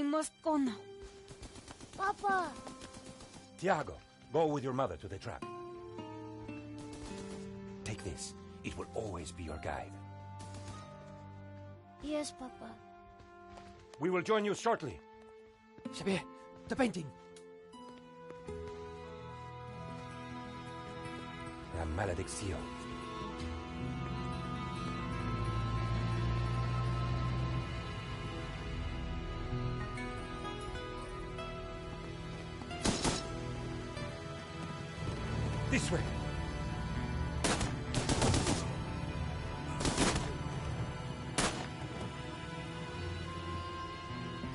We must go now. Papa! Tiago, go with your mother to the trap. Take this. It will always be your guide. Yes, Papa. We will join you shortly. Xavier, the painting. La maledicción. This way.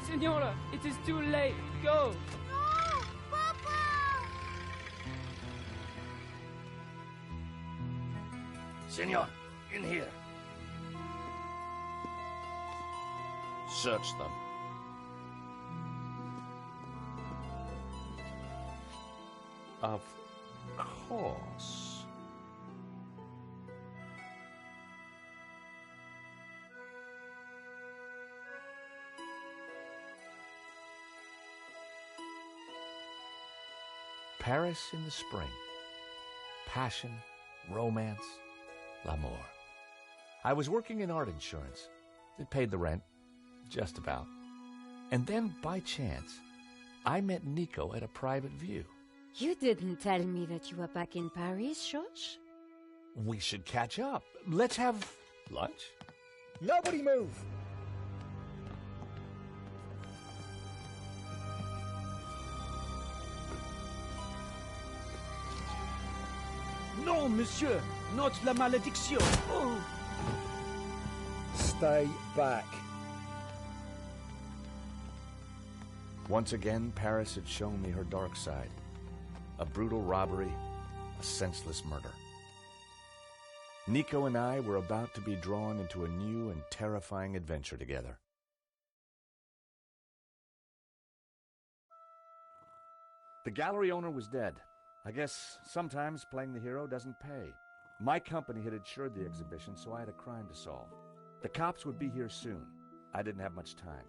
Senora, it is too late. Go. No! Papa! Senor, in here. Search them. Of course. Paris in the spring. Passion, romance, l'amour. I was working in art insurance. It paid the rent, just about. And then, by chance, I met Nico at a private view. You didn't tell me that you were back in Paris, George? We should catch up. Let's have lunch. Nobody move! Non, monsieur, not la malédiction. Oh. Stay back. Once again, Paris had shown me her dark side. A brutal robbery, a senseless murder. Nico and I were about to be drawn into a new and terrifying adventure together. The gallery owner was dead. I guess sometimes playing the hero doesn't pay. My company had insured the exhibition, so I had a crime to solve. The cops would be here soon. I didn't have much time.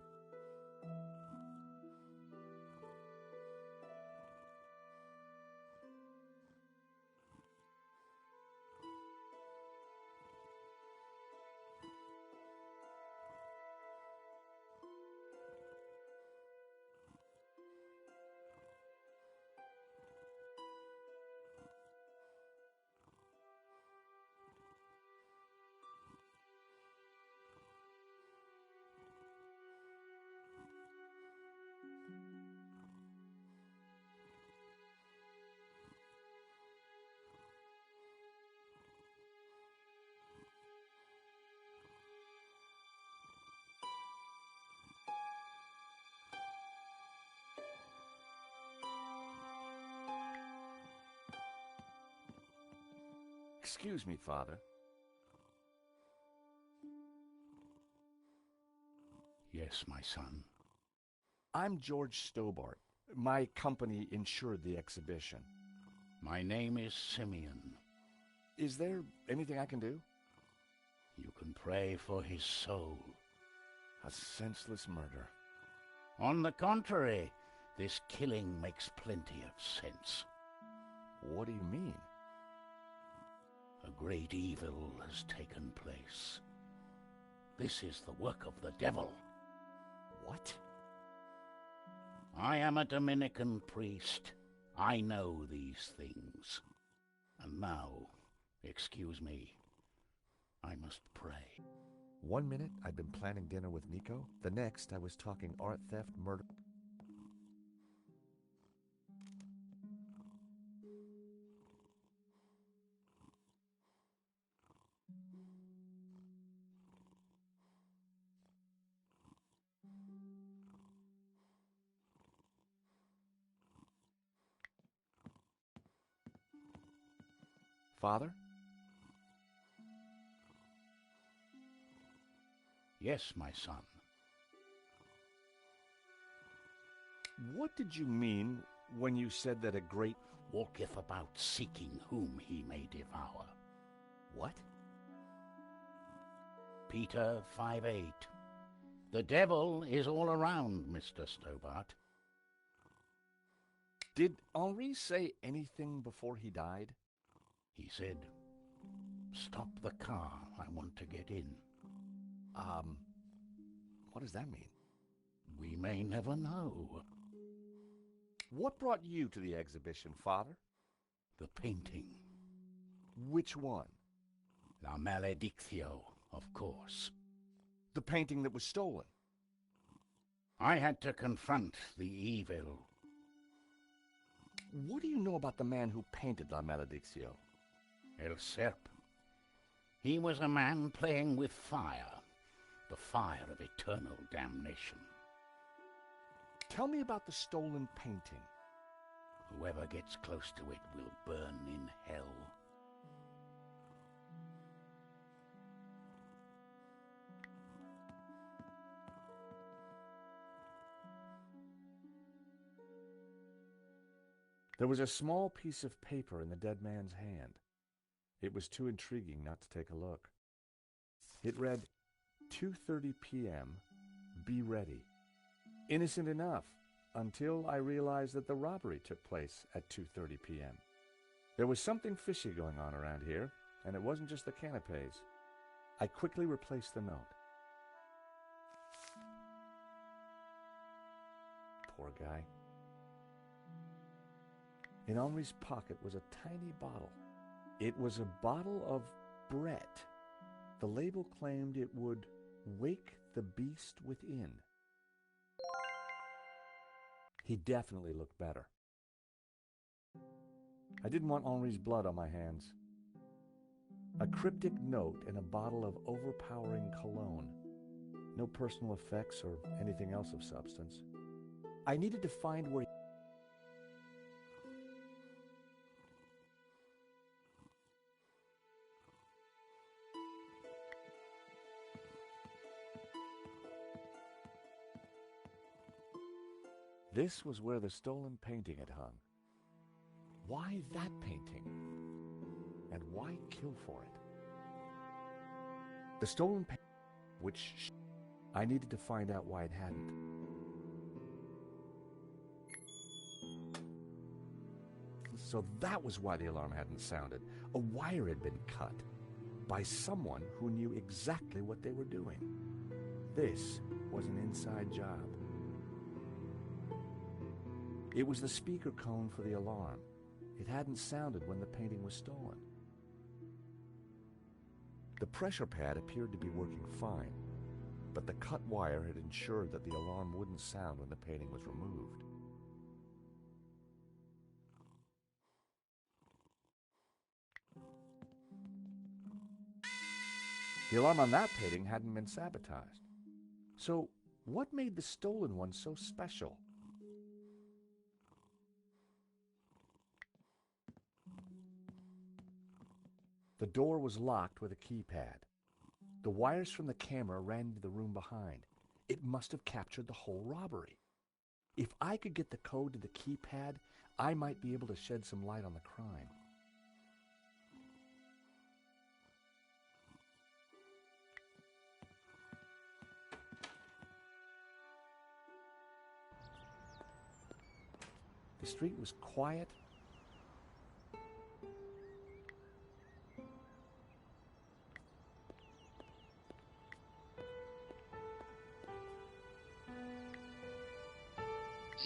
Excuse me, Father. Yes, my son. I'm George Stobart. My company insured the exhibition. My name is Simeon. Is there anything I can do? You can pray for his soul. A senseless murder. On the contrary, this killing makes plenty of sense. What do you mean? A great evil has taken place. This is the work of the devil. What? I am a Dominican priest. I know these things. And now, excuse me, I must pray. 1 minute, I'd been planning dinner with Nico. The next, I was talking art theft, murder. Father? Yes, my son. What did you mean when you said that a great walketh about seeking whom he may devour? What? Peter 5:8. The devil is all around, Mr. Stobart. Did Henri say anything before he died? He said, "Stop the car, I want to get in." What does that mean? We may never know. What brought you to the exhibition, Father? The painting. Which one? La Maledictio, of course. The painting that was stolen? I had to confront the evil. What do you know about the man who painted La Maledictio? El Serp. He was a man playing with fire. The fire of eternal damnation. Tell me about the stolen painting. Whoever gets close to it will burn in hell. There was a small piece of paper in the dead man's hand. It was too intriguing not to take a look. It read, 2:30 p.m., be ready. Innocent enough, until I realized that the robbery took place at 2:30 p.m. There was something fishy going on around here, and it wasn't just the canapes. I quickly replaced the note. Poor guy. In Henri's pocket was a tiny bottle. It was a bottle of Brett. The label claimed it would wake the beast within. He definitely looked better. I didn't want Henri's blood on my hands. A cryptic note and a bottle of overpowering cologne. No personal effects or anything else of substance. I needed to find where This was where the stolen painting had hung. Why that painting? And why kill for it? The stolen painting, which I needed to find out why it hadn't. So that was why the alarm hadn't sounded. A wire had been cut by someone who knew exactly what they were doing. This was an inside job. It was the speaker cone for the alarm. It hadn't sounded when the painting was stolen. The pressure pad appeared to be working fine, but the cut wire had ensured that the alarm wouldn't sound when the painting was removed. The alarm on that painting hadn't been sabotaged. So, what made the stolen one so special? The door was locked with a keypad. The wires from the camera ran into the room behind. It must have captured the whole robbery. If I could get the code to the keypad, I might be able to shed some light on the crime. The street was quiet.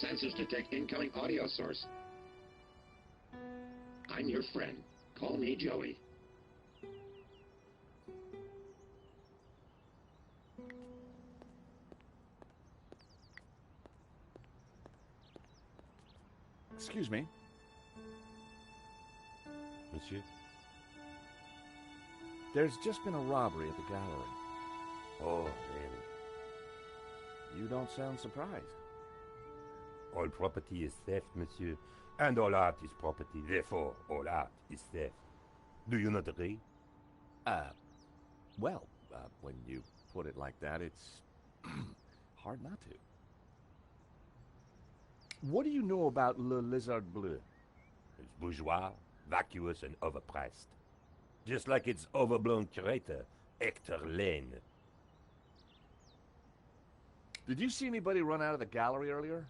Sensors detect incoming audio source. I'm your friend. Call me Joey. Excuse me. Monsieur? There's just been a robbery at the gallery. Oh, really? You don't sound surprised. All property is theft, monsieur. And all art is property. Therefore, all art is theft. Do you not agree? Well, when you put it like that, it's hard not to. What do you know about Le Lizard Bleu? It's bourgeois, vacuous, and overpriced. Just like its overblown curator, Hector Lane. Did you see anybody run out of the gallery earlier?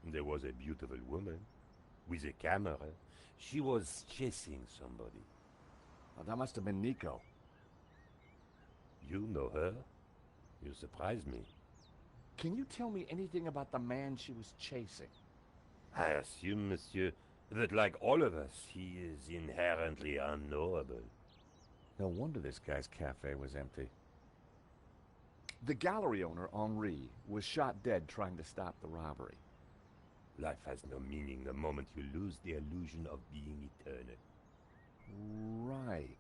There was a beautiful woman with a camera. She was chasing somebody. Oh, that must have been Nico. You know her? You surprise me. Can you tell me anything about the man she was chasing? I assume, monsieur, that like all of us, he is inherently unknowable. No wonder this guy's cafe was empty. The gallery owner, Henri, was shot dead trying to stop the robbery. Life has no meaning the moment you lose the illusion of being eternal. Right.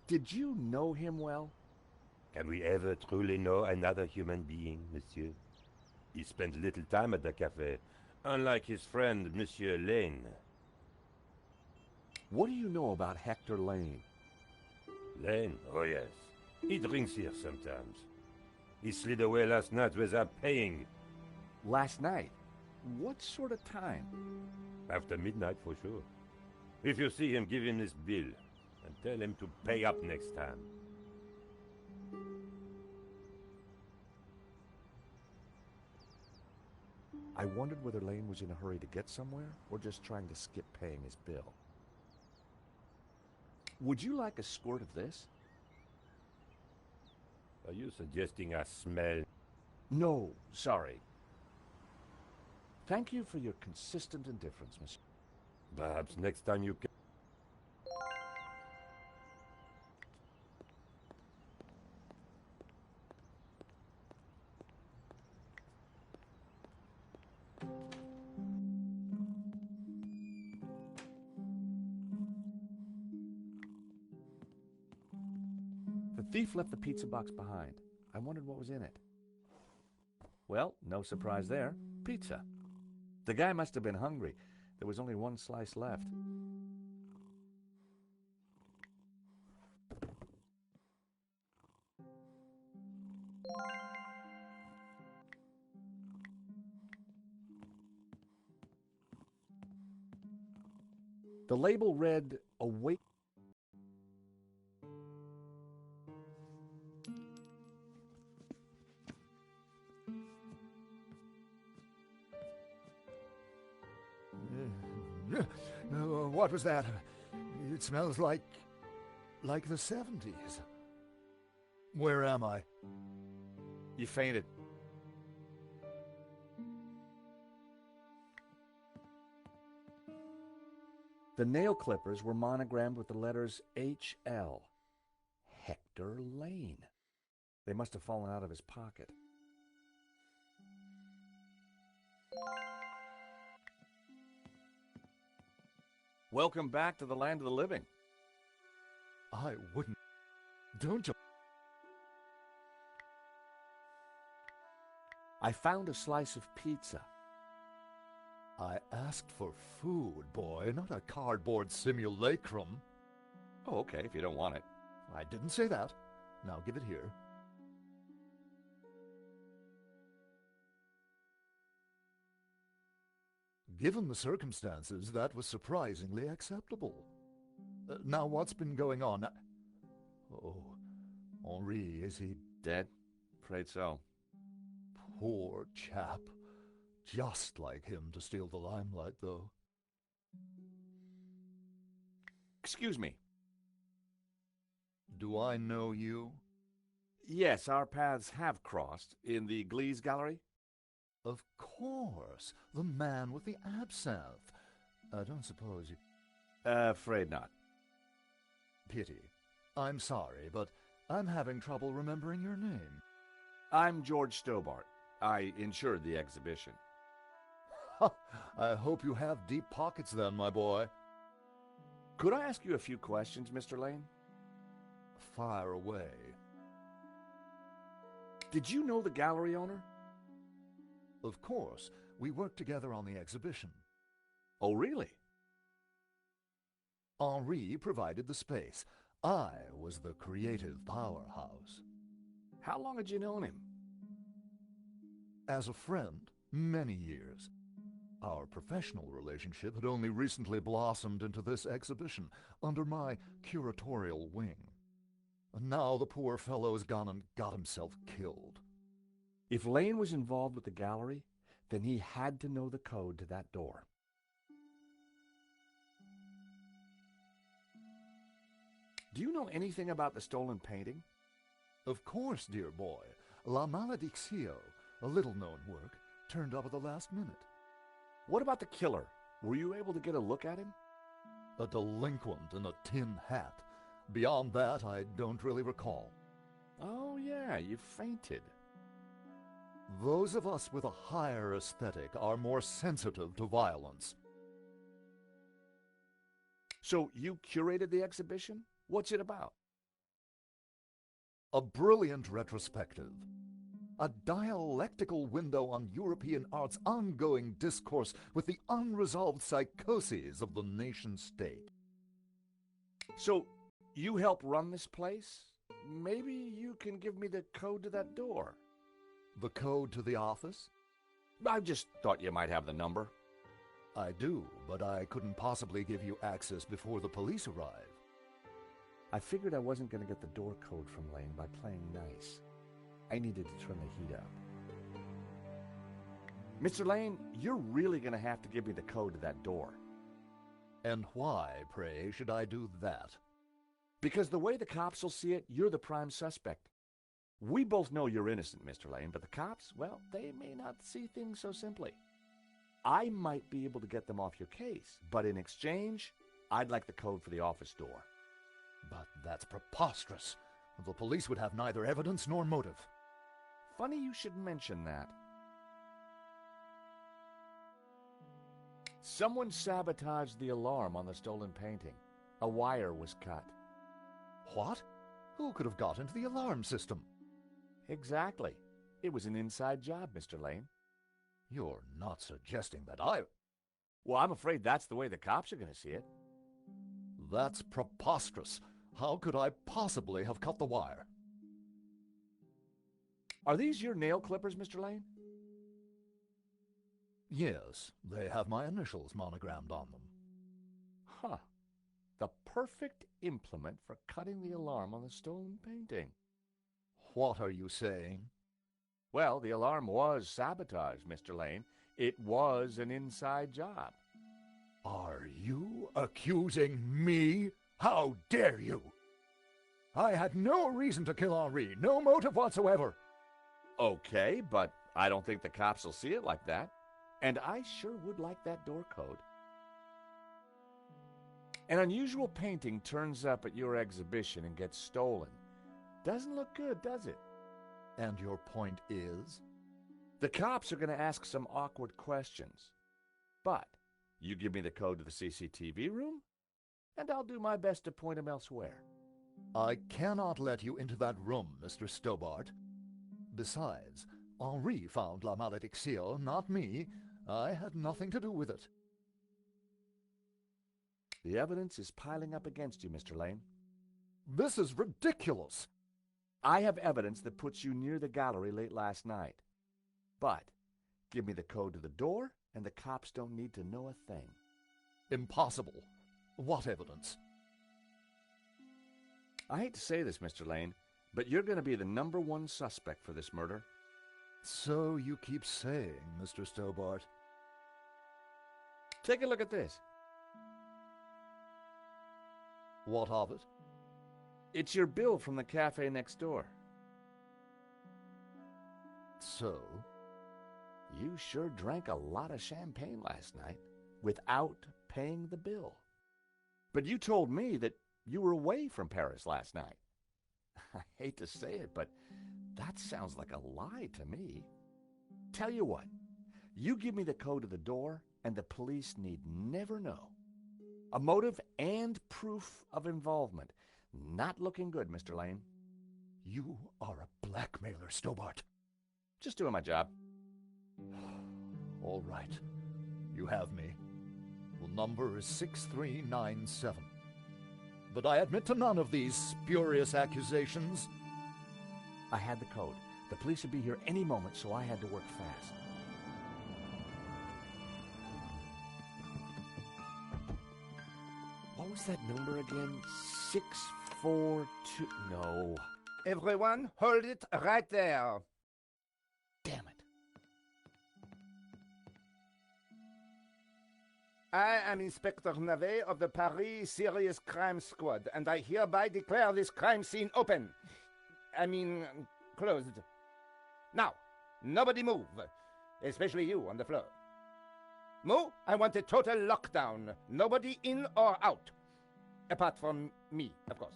Did you know him well? Can we ever truly know another human being, monsieur? He spent little time at the cafe, unlike his friend, Monsieur Lane. What do you know about Hector Lane? Lane? Oh, yes. He drinks here sometimes. He slid away last night without paying. Last night? What sort of time? After midnight, for sure. If you see him, give him this bill, and tell him to pay up next time. I wondered whether Lane was in a hurry to get somewhere, or just trying to skip paying his bill. Would you like a squirt of this? Are you suggesting I smell? No, sorry. Thank you for your consistent indifference, monsieur. Perhaps next time you can... The thief left the pizza box behind. I wondered what was in it. Well, no surprise there. Pizza. The guy must have been hungry. There was only one slice left. The label read, "Awake." What was that? It smells like the 70s. Where am I? You fainted. The nail clippers were monogrammed with the letters H.L. Hector Lane. They must have fallen out of his pocket. Welcome back to the land of the living. I wouldn't. Don't you? I found a slice of pizza. I asked for food, boy, not a cardboard simulacrum. Oh, okay, if you don't want it. I didn't say that. Now give it here. Given the circumstances, that was surprisingly acceptable. Now, what's been going on? Oh, Henri, is he Dead? Afraid so. poor chap? Just like him to steal the limelight, though. Excuse me. Do I know you? Yes, our paths have crossed in the Glees Gallery. Of course, the man with the absinthe. I don't suppose you... Afraid not. Pity. I'm sorry, but I'm having trouble remembering your name. I'm George Stobart. I insured the exhibition. I hope you have deep pockets then, my boy. Could I ask you a few questions, Mr. Lane? Fire away. Did you know the gallery owner? Of course, we worked together on the exhibition. Oh, really? Henri provided the space. I was the creative powerhouse. How long had you known him? As a friend, many years. Our professional relationship had only recently blossomed into this exhibition under my curatorial wing. And now the poor fellow's gone and got himself killed. If Lane was involved with the gallery, then he had to know the code to that door. Do you know anything about the stolen painting? Of course, dear boy. La Malediccio, a little-known work, turned up at the last minute. What about the killer? Were you able to get a look at him? A delinquent in a tin hat. Beyond that, I don't really recall. Oh, yeah, you fainted. Those of us with a higher aesthetic are more sensitive to violence. So you curated the exhibition? What's it about? A brilliant retrospective. A dialectical window on European art's ongoing discourse with the unresolved psychoses of the nation-state. So you help run this place? Maybe you can give me the code to that door. The code to the office? I just thought you might have the number. I do, but I couldn't possibly give you access before the police arrive. I figured I wasn't going to get the door code from Lane by playing nice. I needed to turn the heat up. Mr. Lane, you're really going to have to give me the code to that door. And why, pray, should I do that? Because the way the cops will see it, you're the prime suspect. We both know you're innocent, Mr. Lane, but the cops, well, they may not see things so simply. I might be able to get them off your case, but in exchange, I'd like the code for the office door. But that's preposterous. The police would have neither evidence nor motive. Funny you should mention that. Someone sabotaged the alarm on the stolen painting. A wire was cut. What? Who could have got into the alarm system? Exactly. It was an inside job, Mr. Lane. You're not suggesting that I... Well, I'm afraid that's the way the cops are going to see it. That's preposterous. How could I possibly have cut the wire? Are these your nail clippers, Mr. Lane? Yes, they have my initials monogrammed on them. Huh. The perfect implement for cutting the alarm on the stolen painting. What are you saying? Well, the alarm was sabotaged, Mr. Lane. It was an inside job. Are you accusing me? How dare you? I had no reason to kill Henri, no motive whatsoever. Okay, but I don't think the cops will see it like that. And I sure would like that door code. An unusual painting turns up at your exhibition and gets stolen. Doesn't look good, does it? And your point is? The cops are going to ask some awkward questions. But you give me the code to the CCTV room, and I'll do my best to point them elsewhere. I cannot let you into that room, Mr. Stobart. Besides, Henri found La Malediccio, not me. I had nothing to do with it. The evidence is piling up against you, Mr. Lane. This is ridiculous. I have evidence that puts you near the gallery late last night. But give me the code to the door, and the cops don't need to know a thing. Impossible. What evidence? I hate to say this, Mr. Lane, but you're going to be the #1 suspect for this murder. So you keep saying, Mr. Stobart. Take a look at this. What of it? It's your bill from the cafe next door. So? You sure drank a lot of champagne last night without paying the bill. But you told me that you were away from Paris last night. I hate to say it, but that sounds like a lie to me. Tell you what, you give me the code to the door, and the police need never know. A motive and proof of involvement. Not looking good, Mr. Lane. You are a blackmailer, Stobart. Just doing my job. All right. You have me. The number is 6397. But I admit to none of these spurious accusations. I had the code. The police would be here any moment, so I had to work fast. What was that number again? 6 4, 2... No. Everyone, hold it right there. Damn it. I am Inspector Navet of the Paris Serious Crime Squad, and I hereby declare this crime scene open. Closed. Now, nobody move, especially you on the floor. Mo, I want a total lockdown. Nobody in or out. Apart from me, of course.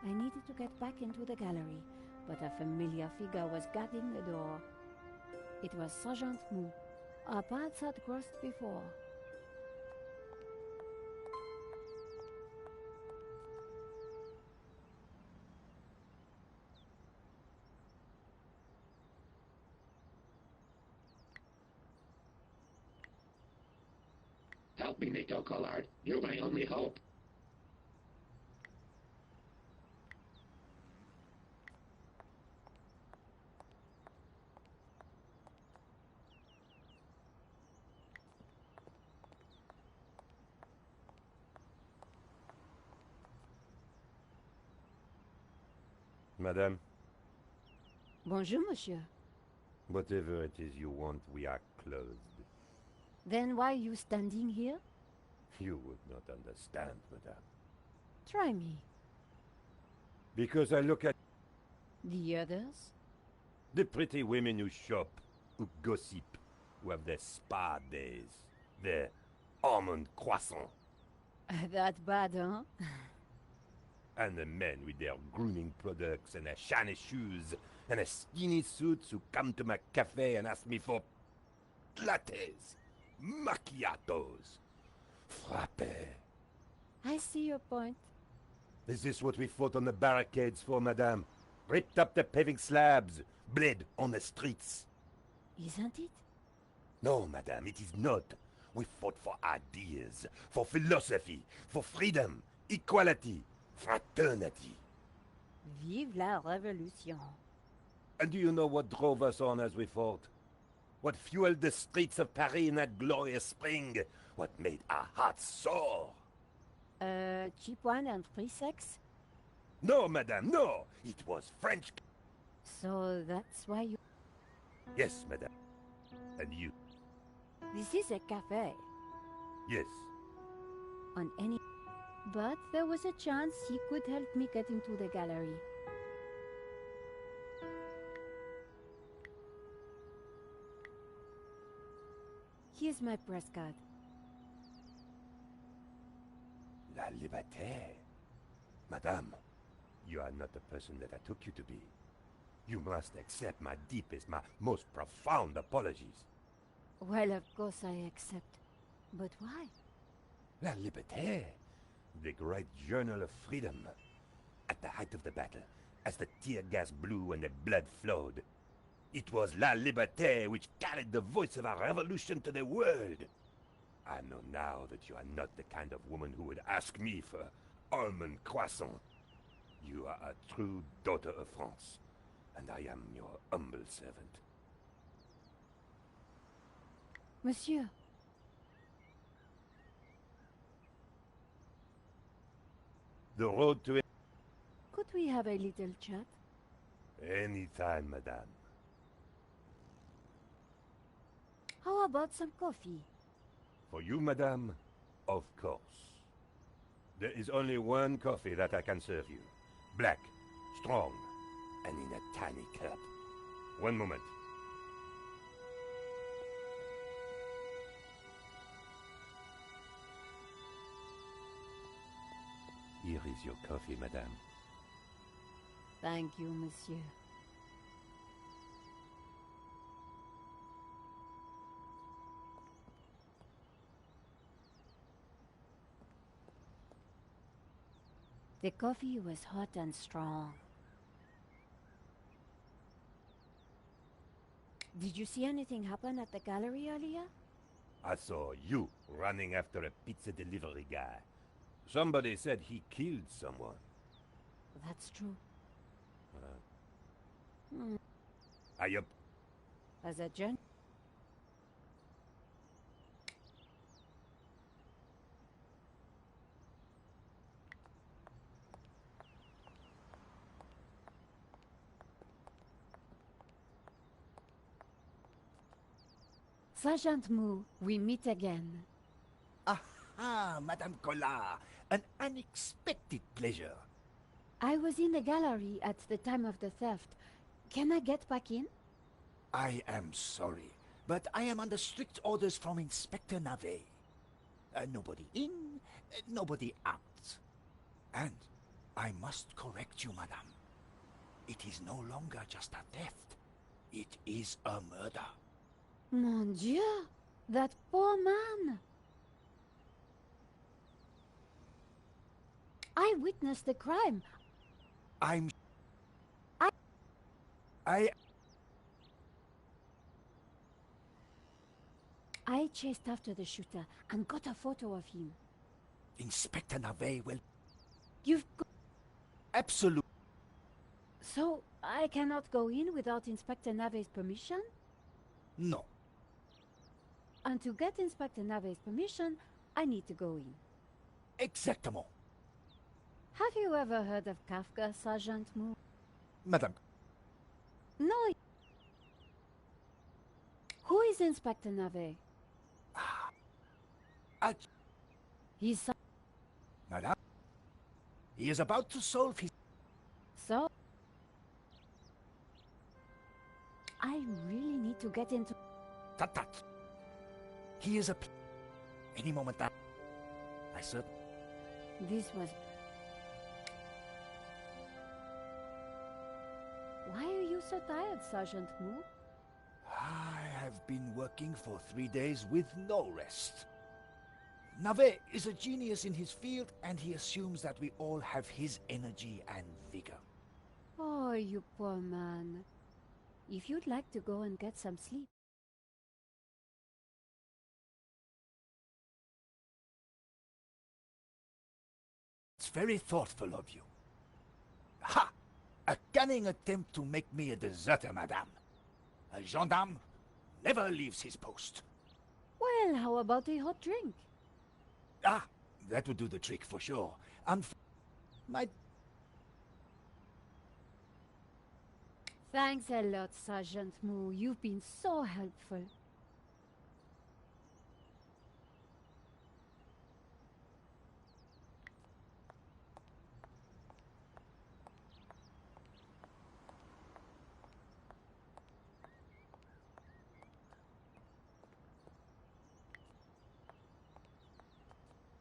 I needed to get back into the gallery, but a familiar figure was guarding the door. It was Sergeant Mou. Our paths had crossed before. Help me, Nico Collard. You're my only hope. Madame, Bonjour, monsieur. whatever it is you want, we are closed. Then why are you standing here? You would not understand, madame. Try me. Because I look at The others? the pretty women who shop, who gossip, who have their spa days, their almond croissant, That bad, huh? and the men with their grooming products and their shiny shoes and their skinny suits who come to my cafe and ask me for lattes, macchiatos, frappes. I see your point. Is this what we fought on the barricades for, madame? Ripped up the paving slabs, bled on the streets. Isn't it? No, madame, it is not. We fought for ideas, for philosophy, for freedom, equality, fraternity. Vive la révolution. And do you know what drove us on as we fought? What fueled the streets of Paris in that glorious spring? What made our hearts soar? Cheap wine and free sex? No, madame, no! It was French. So that's why you... Yes, madame. And you? This is a cafe. Yes. On any... But there was a chance he could help me get into the gallery. Here's my press card. La liberté. Madame, you are not the person that I took you to be. You must accept my deepest, my most profound apologies. Well, of course I accept. But why? La liberté, the great journal of freedom. At the height of the battle, as the tear gas blew and the blood flowed, it was La Liberté which carried the voice of our revolution to the world. I know now that you are not the kind of woman who would ask me for almond croissant. You are a true daughter of France, and I am your humble servant. Monsieur. The road to it. Could we have a little chat? Any time, madame. How about some coffee? For you, madame, of course. There is only one coffee that I can serve you. Black, strong, and in a tiny cup. One moment. Here is your coffee, madame. Thank you, monsieur. The coffee was hot and strong. Did you see anything happen at the gallery earlier? I saw you running after a pizza delivery guy. Somebody said he killed someone. That's true. Aye up. As a gen... Sergeant Moo, we meet again. Aha, Madame Collard. An unexpected pleasure. I was in the gallery at the time of the theft. Can I get back in? I am sorry, but I am under strict orders from Inspector Navet. Nobody in, nobody out. And I must correct you, madame. It is no longer just a theft. It is a murder. Mon Dieu! That poor man! I witnessed the crime. I chased after the shooter and got a photo of him. Inspector Navet will... You've got... Absolutely. So, I cannot go in without Inspector Navet's permission? No. And to get Inspector Navet's permission, I need to go in. Exactement. Have you ever heard of Kafka, Sergeant Moo? Madame. No. Who is Inspector Navet? He's... Madame. He is about to solve his... So? I really need to get into... Tut. He is a... Any moment that... I said... This was... Why are you so tired, Sergeant Moo? I have been working for 3 days with no rest. Navet is a genius in his field, and he assumes that we all have his energy and vigor. Oh, you poor man. If you'd like to go and get some sleep. It's very thoughtful of you. Ha! A cunning attempt to make me a deserter, madame. A gendarme never leaves his post. Well, how about a hot drink? Ah, that would do the trick for sure. And my... Thanks a lot, Sergeant Moo. You've been so helpful.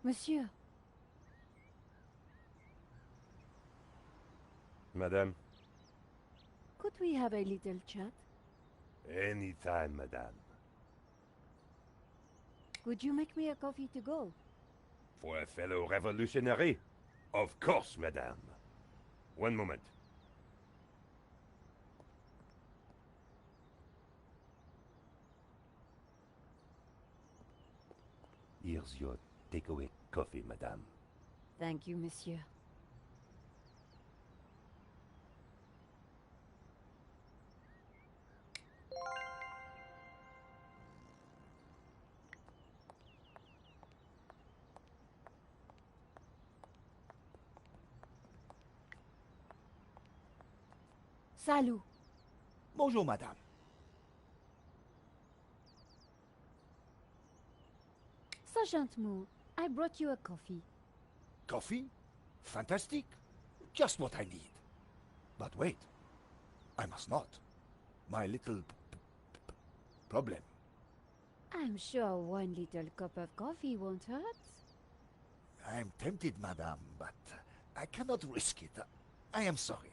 Monsieur. Madame? Could we have a little chat? Any time, madame. Could you make me a coffee to go? For a fellow revolutionary? Of course, madame. One moment. Here's your takeaway coffee, madame. Thank you, monsieur. Salut. Bonjour, madame. Sergeant Moo, I brought you a coffee. Coffee? Fantastic. Just what I need. But wait. I must not. My little problem. I'm sure one little cup of coffee won't hurt. I am tempted, madame, but I cannot risk it. I am sorry.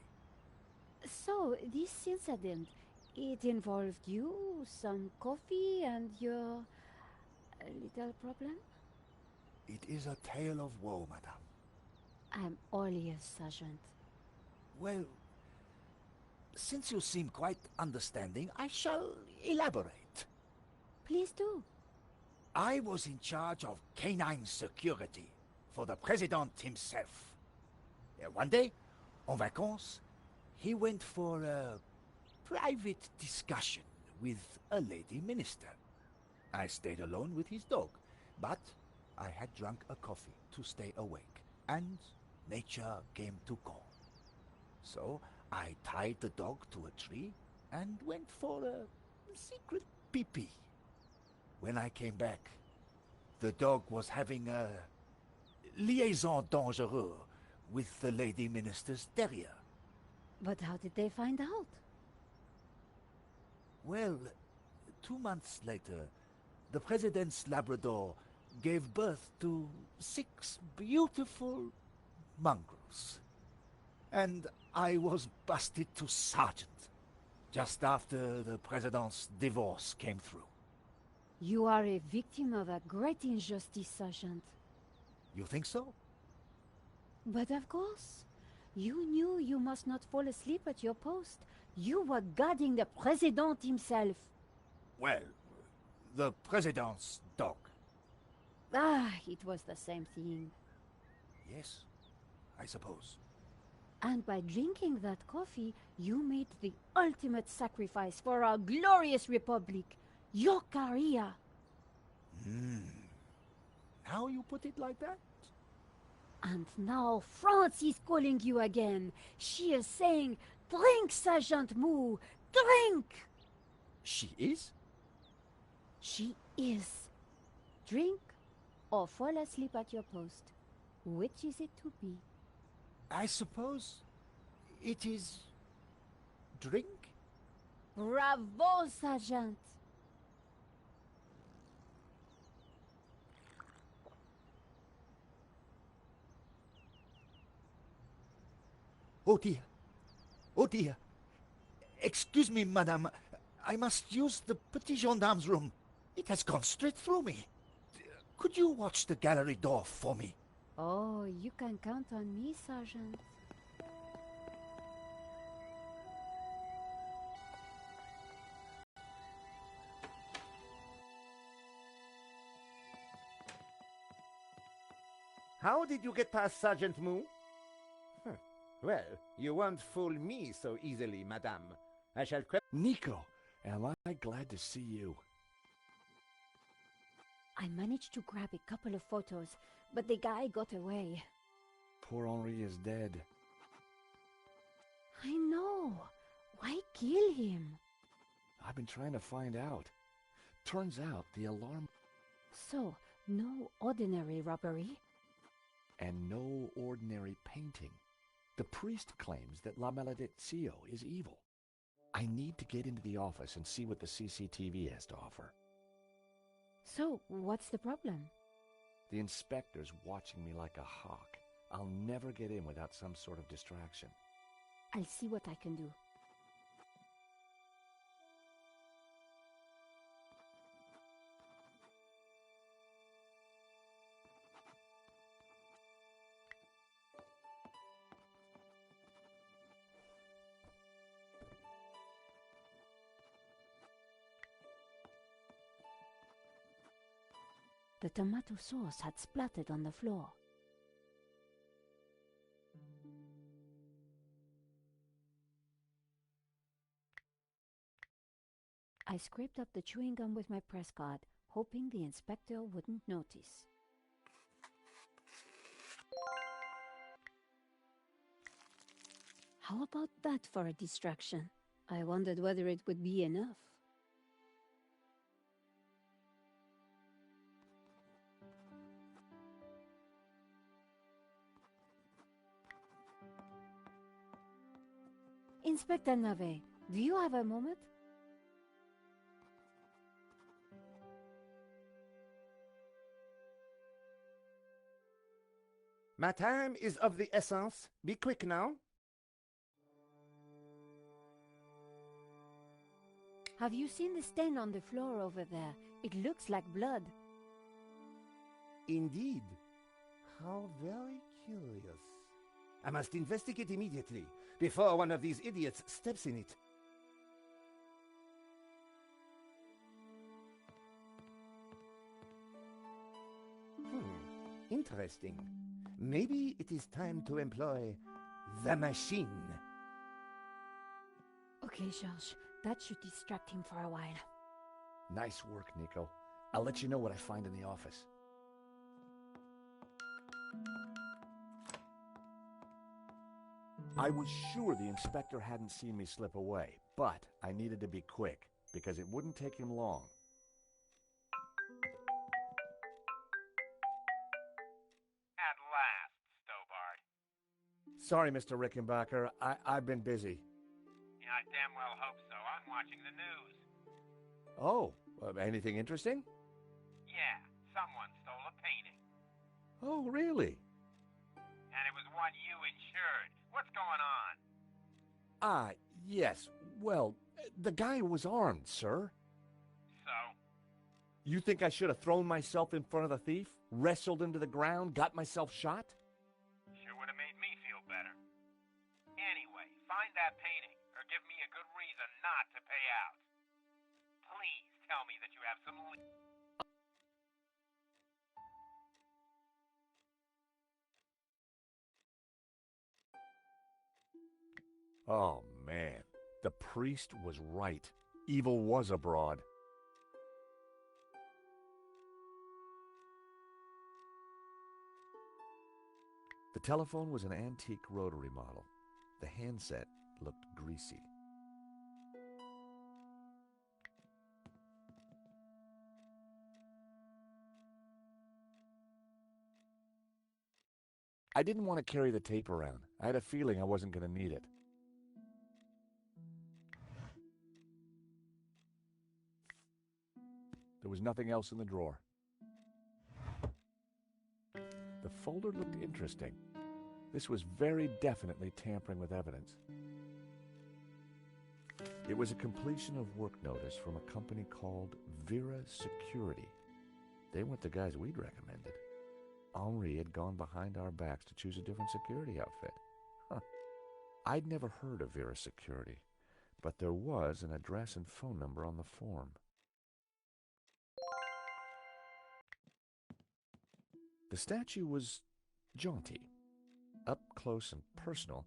So, this incident, it involved you, some coffee, and your little problem? It is a tale of woe, madame. I'm all ears, Sergeant. Well, since you seem quite understanding, I shall elaborate. Please do. I was in charge of canine security for the president himself. One day, en vacances, he went for a private discussion with a lady minister. I stayed alone with his dog, but I had drunk a coffee to stay awake, and nature came to call. So I tied the dog to a tree and went for a secret pee-pee. When I came back, the dog was having a liaison dangereuse with the lady minister's terrier. But how did they find out? Well, 2 months later, the president's Labrador gave birth to 6 beautiful mongrels. And I was busted to sergeant just after the president's divorce came through. You are a victim of a great injustice, Sergeant. You think so? But of course. You knew you must not fall asleep at your post. You were guarding the president himself. Well, the president's dog. Ah, it was the same thing. Yes, I suppose. And by drinking that coffee, you made the ultimate sacrifice for our glorious republic, your career. Now you put it like that? And now France is calling you again. She is saying, "Drink, Sergeant Moo, drink!" She is? She is. Drink or fall asleep at your post. Which is it to be? I suppose it is drink? Bravo, Sergeant! Oh dear. Oh dear. Excuse me, madame. I must use the petit gendarme's room. It has gone straight through me. Could you watch the gallery door for me? Oh, you can count on me, Sergeant. How did you get past Sergeant Moo? Well, you won't fool me so easily, madame. I shall Nico, am I glad to see you. I managed to grab a couple of photos, but the guy got away. Poor Henri is dead. I know. Why kill him? I've been trying to find out. Turns out the alarm... So, no ordinary robbery? And no ordinary painting. The priest claims that La Maledizio is evil. I need to get into the office and see what the CCTV has to offer. So, what's the problem? The inspector's watching me like a hawk. I'll never get in without some sort of distraction. I'll see what I can do. The tomato sauce had splattered on the floor. I scraped up the chewing gum with my press card, hoping the inspector wouldn't notice. How about that for a distraction? I wondered whether it would be enough. Inspector Nave, do you have a moment? My time is of the essence. Be quick now. Have you seen the stain on the floor over there? It looks like blood. Indeed. How very curious. I must investigate immediately, before one of these idiots steps in it. Interesting. Maybe it is time to employ the machine. Ok, Okay, George. That should distract him for a while. Nice work, Nico. I'll let you know what I find in the office. I was sure the inspector hadn't seen me slip away, but I needed to be quick, because it wouldn't take him long. At last, Stobart. Sorry, Mr. Rickenbacker. I've been busy. Yeah, I damn well hope so. I'm watching the news. Oh, anything interesting? Yeah, someone stole a painting. Oh, really? And it was one you insured. What's going on? Yes. Well, the guy was armed, sir. So? You think I should have thrown myself in front of the thief, wrestled him to the ground, got myself shot? Sure would have made me feel better. Anyway, find that painting, or give me a good reason not to pay out. Please tell me that you have some... Oh, man. The priest was right. Evil was abroad. The telephone was an antique rotary model. The handset looked greasy. I didn't want to carry the tape around. I had a feeling I wasn't going to need it. There was nothing else in the drawer. The folder looked interesting. This was very definitely tampering with evidence. It was a completion of work notice from a company called Vera Security. They weren't the guys we'd recommended. Henri had gone behind our backs to choose a different security outfit. Huh. I'd never heard of Vera Security, but there was an address and phone number on the form. The statue was jaunty. Up close and personal,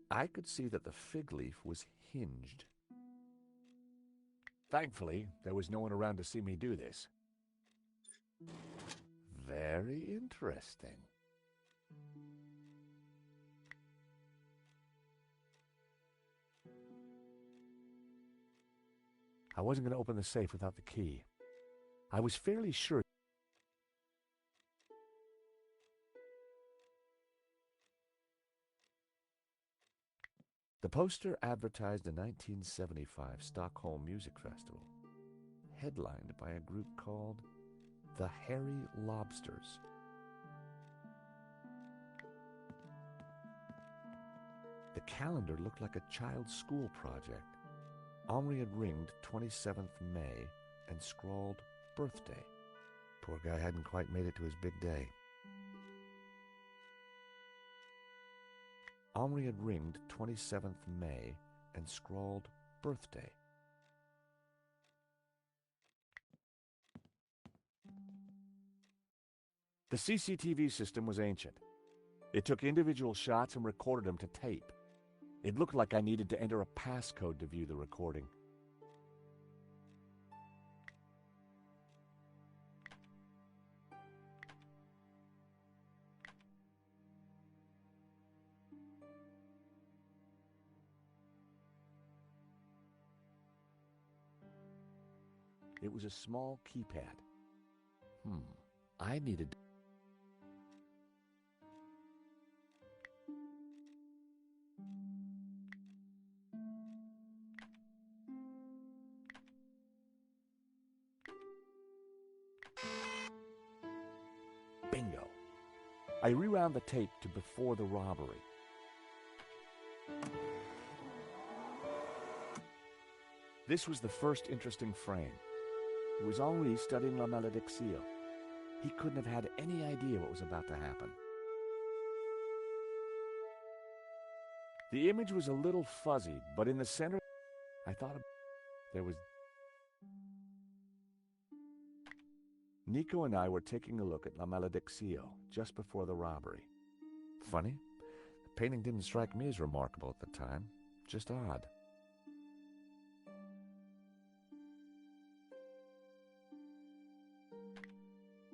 I could see that the fig leaf was hinged. Thankfully, there was no one around to see me do this. Very interesting. I wasn't going to open the safe without the key. I was fairly sure the poster advertised a 1975 Stockholm Music Festival, headlined by a group called the Hairy Lobsters. The calendar looked like a child's school project. Henri had ringed 27th May and scrawled birthday. Poor guy hadn't quite made it to his big day. Henri had ringed 27th May and scrawled birthday. The CCTV system was ancient. It took individual shots and recorded them to tape. It looked like I needed to enter a passcode to view the recording. It was a small keypad. I needed... Bingo. I rewound the tape to before the robbery. This was the first interesting frame. It was Henri studying La Malédiction. He couldn't have had any idea what was about to happen. The image was a little fuzzy, but in the center, I thought there was... Nico and I were taking a look at La Malédiction just before the robbery. Funny, the painting didn't strike me as remarkable at the time, just odd.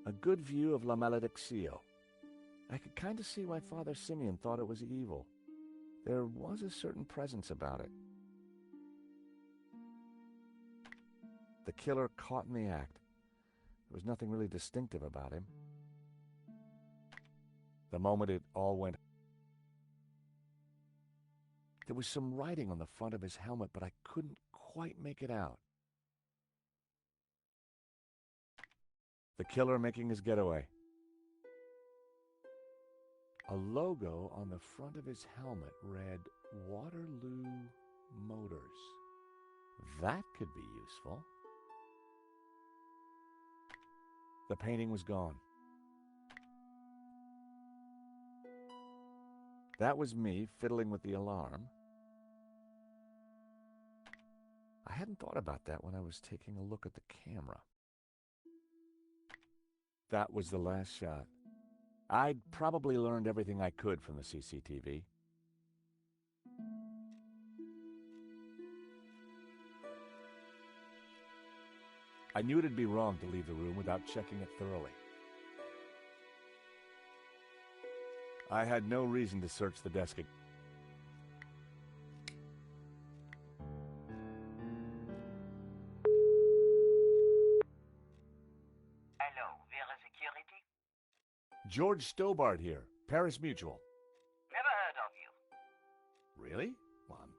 A good view of La Malediccio. I could kind of see why Father Simeon thought it was evil. There was a certain presence about it. The killer caught in the act. There was nothing really distinctive about him. The moment it all went... There was some writing on the front of his helmet, but I couldn't quite make it out. The killer making his getaway. A logo on the front of his helmet read Waterloo Motors. That could be useful. The painting was gone. That was me fiddling with the alarm. I hadn't thought about that when I was taking a look at the camera. That was the last shot. I'd probably learned everything I could from the CCTV. I knew it'd be wrong to leave the room without checking it thoroughly. I had no reason to search the desk again. Hello, Vera Security? George Stobart here, Paris Mutual. Never heard of you. Really? Well, I'm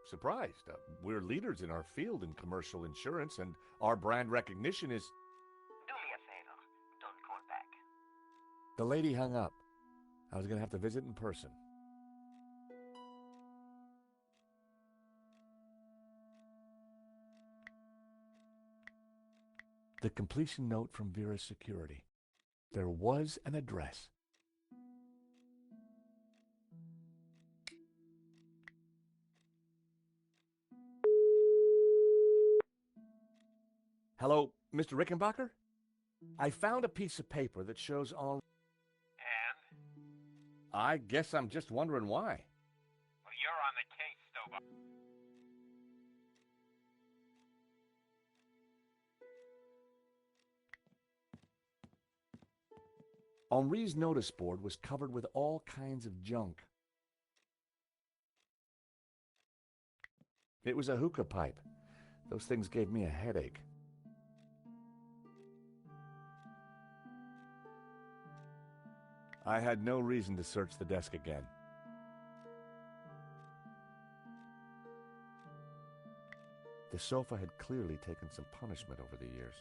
surprised. We're leaders in our field in commercial insurance, and our brand recognition is... Do me a favor. Don't call back. The lady hung up. I was going to have to visit in person. The completion note from Vera's security. There was an address. Hello, Mr. Rickenbacker? I found a piece of paper that shows all... And? I guess I'm just wondering why. Well, you're on the case, Stobart. Henri's notice board was covered with all kinds of junk. It was a hookah pipe. Those things gave me a headache. I had no reason to search the desk again. The sofa had clearly taken some punishment over the years.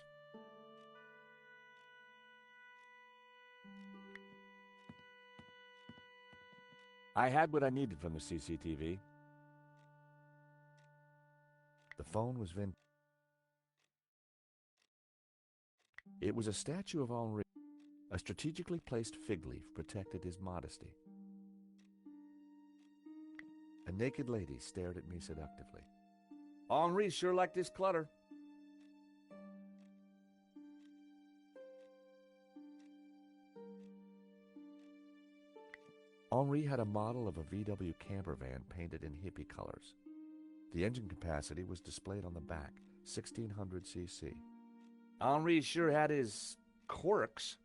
I had what I needed from the CCTV. The phone was vintage. It was a statue of Henri. A strategically placed fig leaf protected his modesty. A naked lady stared at me seductively. Henri sure liked his clutter. Henri had a model of a VW camper van painted in hippie colors. The engine capacity was displayed on the back, 1600 cc. Henri sure had his quirks.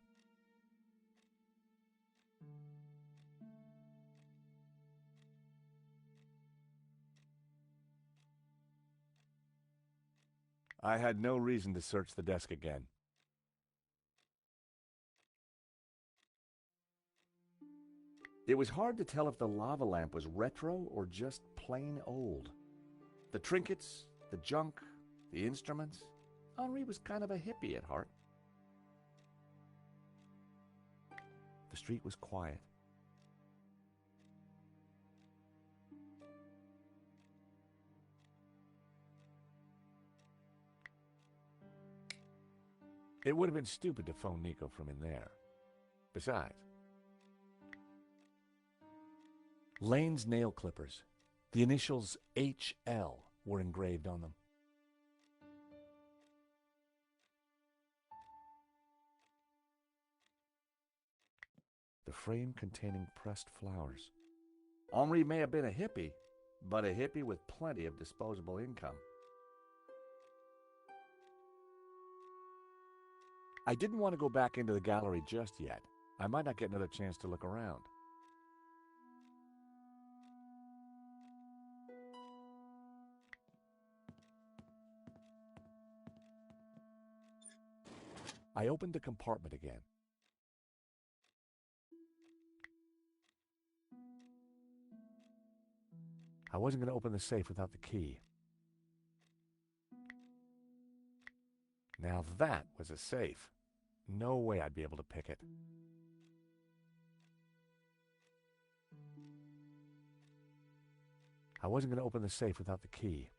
I had no reason to search the desk again. It was hard to tell if the lava lamp was retro or just plain old. The trinkets, the junk, the instruments. Henri was kind of a hippie at heart. The street was quiet. It would have been stupid to phone Nico from in there. Besides, Lane's nail clippers, the initials HL, were engraved on them. The frame containing pressed flowers. Henri may have been a hippie, but a hippie with plenty of disposable income. I didn't want to go back into the gallery just yet. I might not get another chance to look around. I opened the compartment again. I wasn't going to open the safe without the key. Now that was a safe. No way I'd be able to pick it. I wasn't going to open the safe without the key.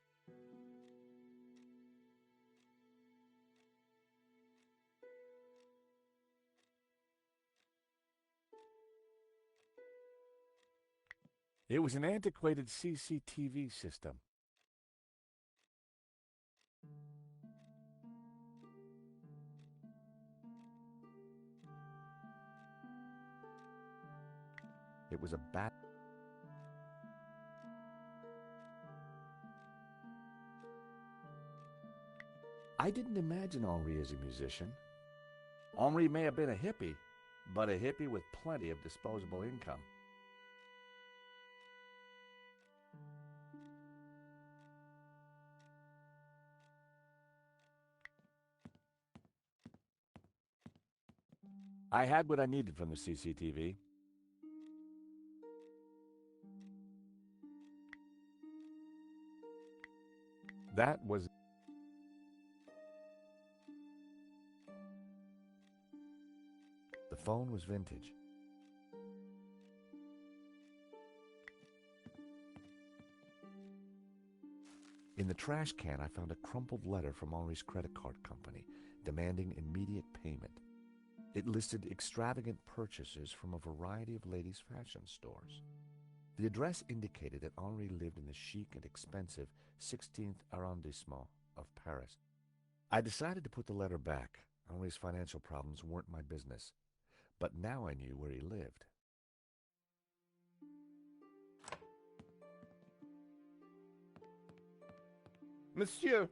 It was an antiquated CCTV system. It was a bat. I didn't imagine Henri as a musician. Henri may have been a hippie, but a hippie with plenty of disposable income. I had what I needed from the CCTV. That was... The phone was vintage. In the trash can, I found a crumpled letter from Henri's credit card company demanding immediate payment. It listed extravagant purchases from a variety of ladies' fashion stores. The address indicated that Henri lived in the chic and expensive 16th arrondissement of Paris. I decided to put the letter back. Henri's financial problems weren't my business. But now I knew where he lived. Monsieur,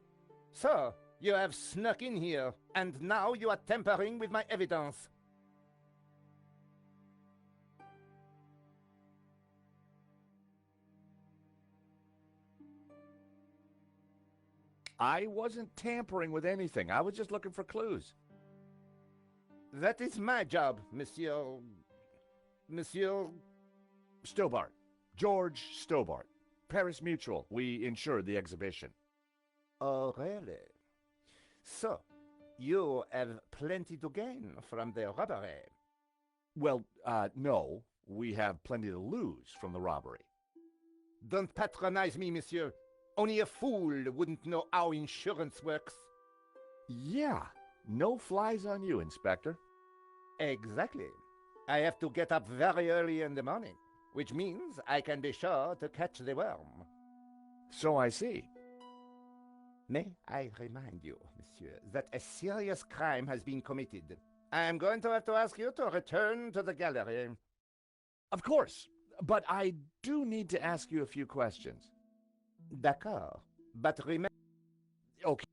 sir, you have snuck in here, and now you are tampering with my evidence. I wasn't tampering with anything. I was just looking for clues. That is my job, Monsieur... Stobart. George Stobart. Paris Mutual. We insured the exhibition. Oh, really? So, you have plenty to gain from the robbery. Well, no. We have plenty to lose from the robbery. Don't patronize me, monsieur. Only a fool wouldn't know how insurance works. Yeah. No flies on you, Inspector. Exactly. I have to get up very early in the morning, which means I can be sure to catch the worm. So I see. May I remind you, monsieur, that a serious crime has been committed. I am going to have to ask you to return to the gallery. Of course, but I do need to ask you a few questions. D'accord, but remember... Okay.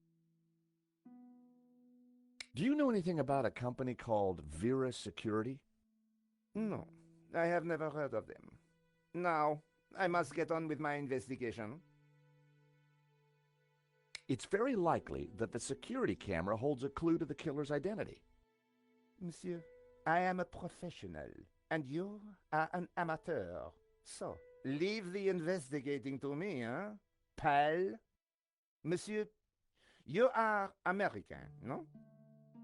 Do you know anything about a company called Vera Security? No, I have never heard of them. Now, I must get on with my investigation. It's very likely that the security camera holds a clue to the killer's identity. Monsieur, I am a professional, and you are an amateur. So, leave the investigating to me, huh, pal? Monsieur, you are American, no?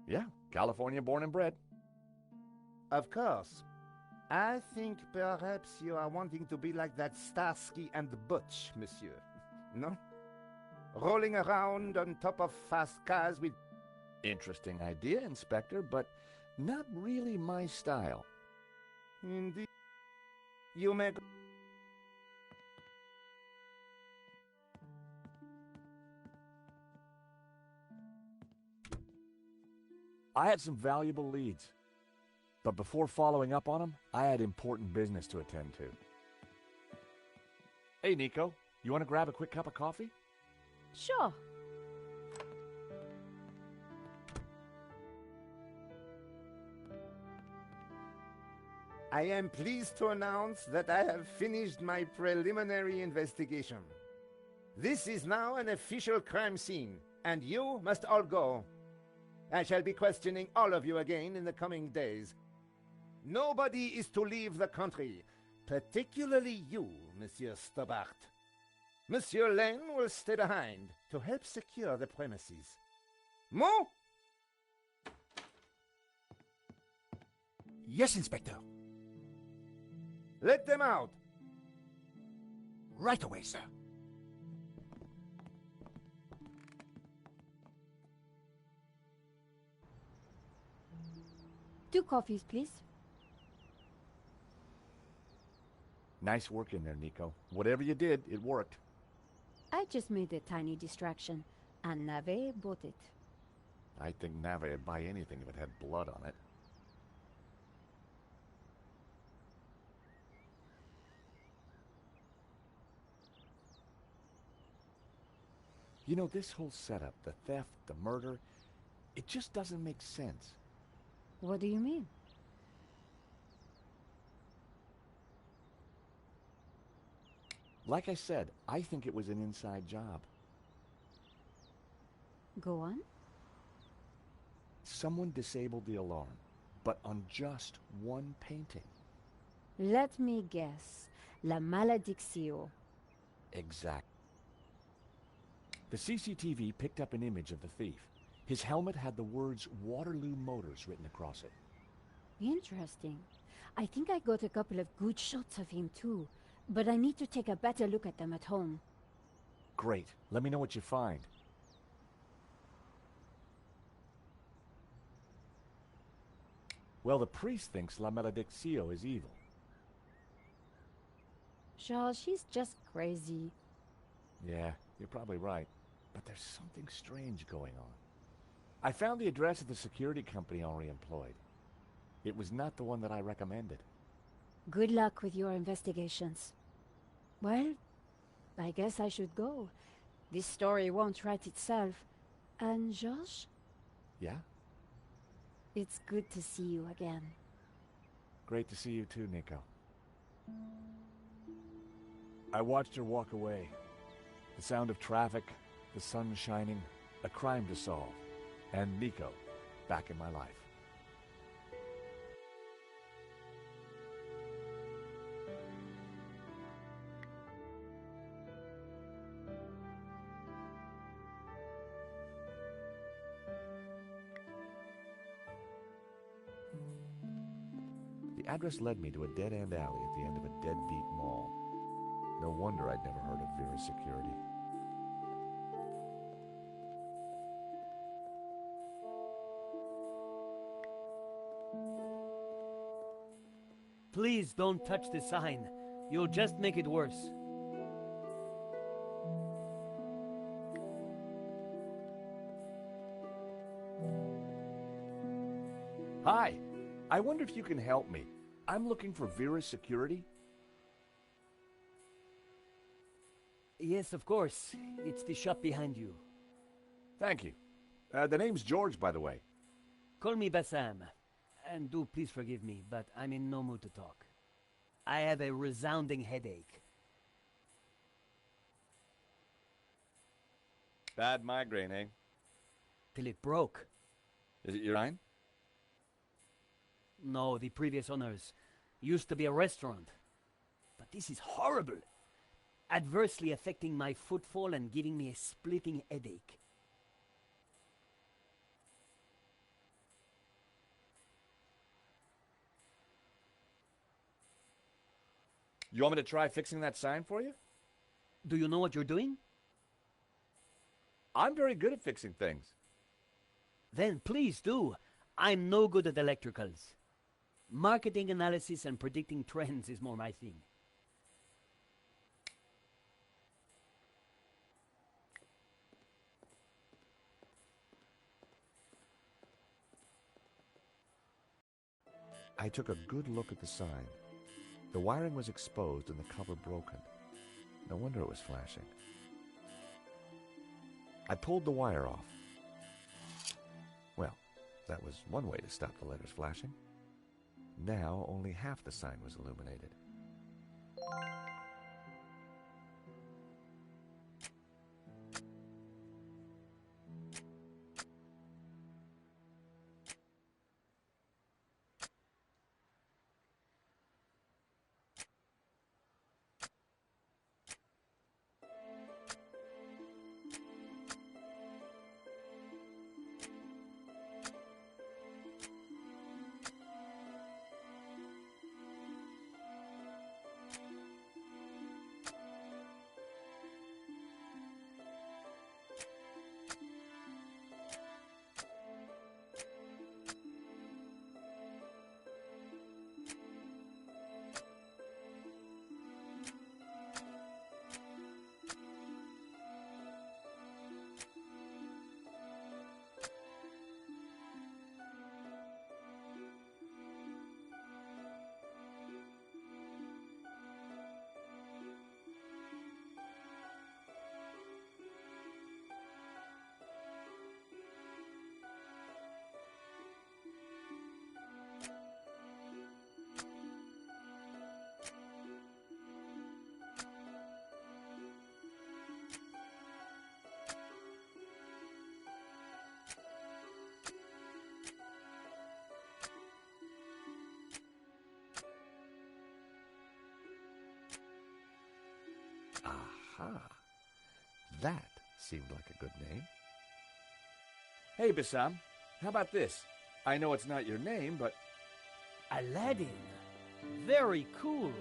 Yeah, California born and bred. Of course. I think perhaps you are wanting to be like that Starsky and Butch, monsieur. No? Rolling around on top of fast cars with... Interesting idea, Inspector, but not really my style. Indeed. You may... I had some valuable leads. But before following up on them, I had important business to attend to. Hey, Nico, you want to grab a quick cup of coffee? Sure. I am pleased to announce that I have finished my preliminary investigation. This is now an official crime scene, and you must all go. I shall be questioning all of you again in the coming days. Nobody is to leave the country, particularly you, Monsieur Stobart. Monsieur Lane will stay behind to help secure the premises. Moo? Yes, Inspector. Let them out. Right away, sir. Two coffees, please. Nice work in there, Nico. Whatever you did, it worked. I just made a tiny distraction, and Nave bought it. I think Nave would buy anything if it had blood on it. You know, this whole setup, the theft, the murder, it just doesn't make sense. What do you mean? Like I said, I think it was an inside job. Go on. Someone disabled the alarm, but on just one painting. Let me guess. La maledicción. Exact. The CCTV picked up an image of the thief. His helmet had the words Waterloo Motors written across it. Interesting. I think I got a couple of good shots of him too, but I need to take a better look at them at home. Great. Let me know what you find. Well, the priest thinks La Maledicción is evil. Charles, she's just crazy. Yeah, you're probably right. But there's something strange going on. I found the address of the security company Henri employed. It was not the one that I recommended. Good luck with your investigations. Well, I guess I should go. This story won't write itself. And Georges? Yeah? It's good to see you again. Great to see you too, Nico. I watched her walk away. The sound of traffic, the sun shining, a crime to solve, and Nico back in my life. The address led me to a dead-end alley at the end of a deadbeat mall. No wonder I'd never heard of Vera's security. Please don't touch the sign. You'll just make it worse. Hi. I wonder if you can help me. I'm looking for Vera's security. Yes, of course. It's the shop behind you. Thank you. The name's George, by the way. Call me Bassam. And do please forgive me, but I'm in no mood to talk. I have a resounding headache. Bad migraine, eh? Till it broke. Is it your line? No, the previous owners. Used to be a restaurant. But this is horrible. Adversely affecting my footfall and giving me a splitting headache. You want me to try fixing that sign for you? Do you know what you're doing? I'm very good at fixing things. Then please do. I'm no good at electricals. Marketing analysis and predicting trends is more my thing. I took a good look at the sign. The wiring was exposed and the cover broken. No wonder it was flashing. I pulled the wire off. Well, that was one way to stop the letters flashing. Now only half the sign was illuminated. Aha! That seemed like a good name. Hey, Bassam, how about this? I know it's not your name, but... Aladdin. Very cool.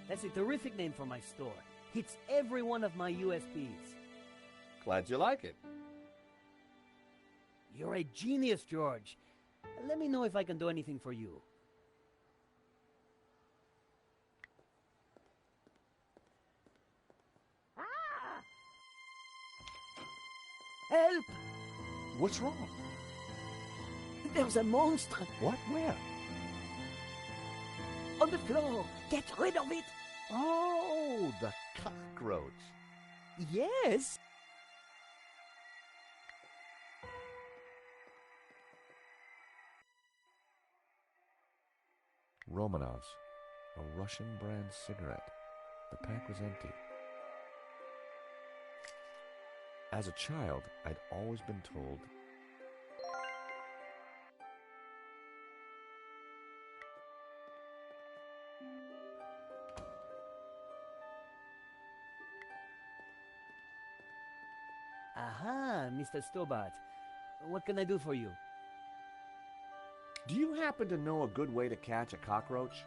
That's a terrific name for my store. Hits every one of my USPs. Glad you like it. You're a genius, George. Let me know if I can do anything for you. Help! What's wrong? There's a monster What? Where? on the floor. Get rid of it. Oh, the cockroach. Yes. Romanov's, a Russian brand cigarette. The pack was empty. As a child, I'd always been told Aha, Mr. Stobart. What can I do for you? Do you happen to know a good way to catch a cockroach?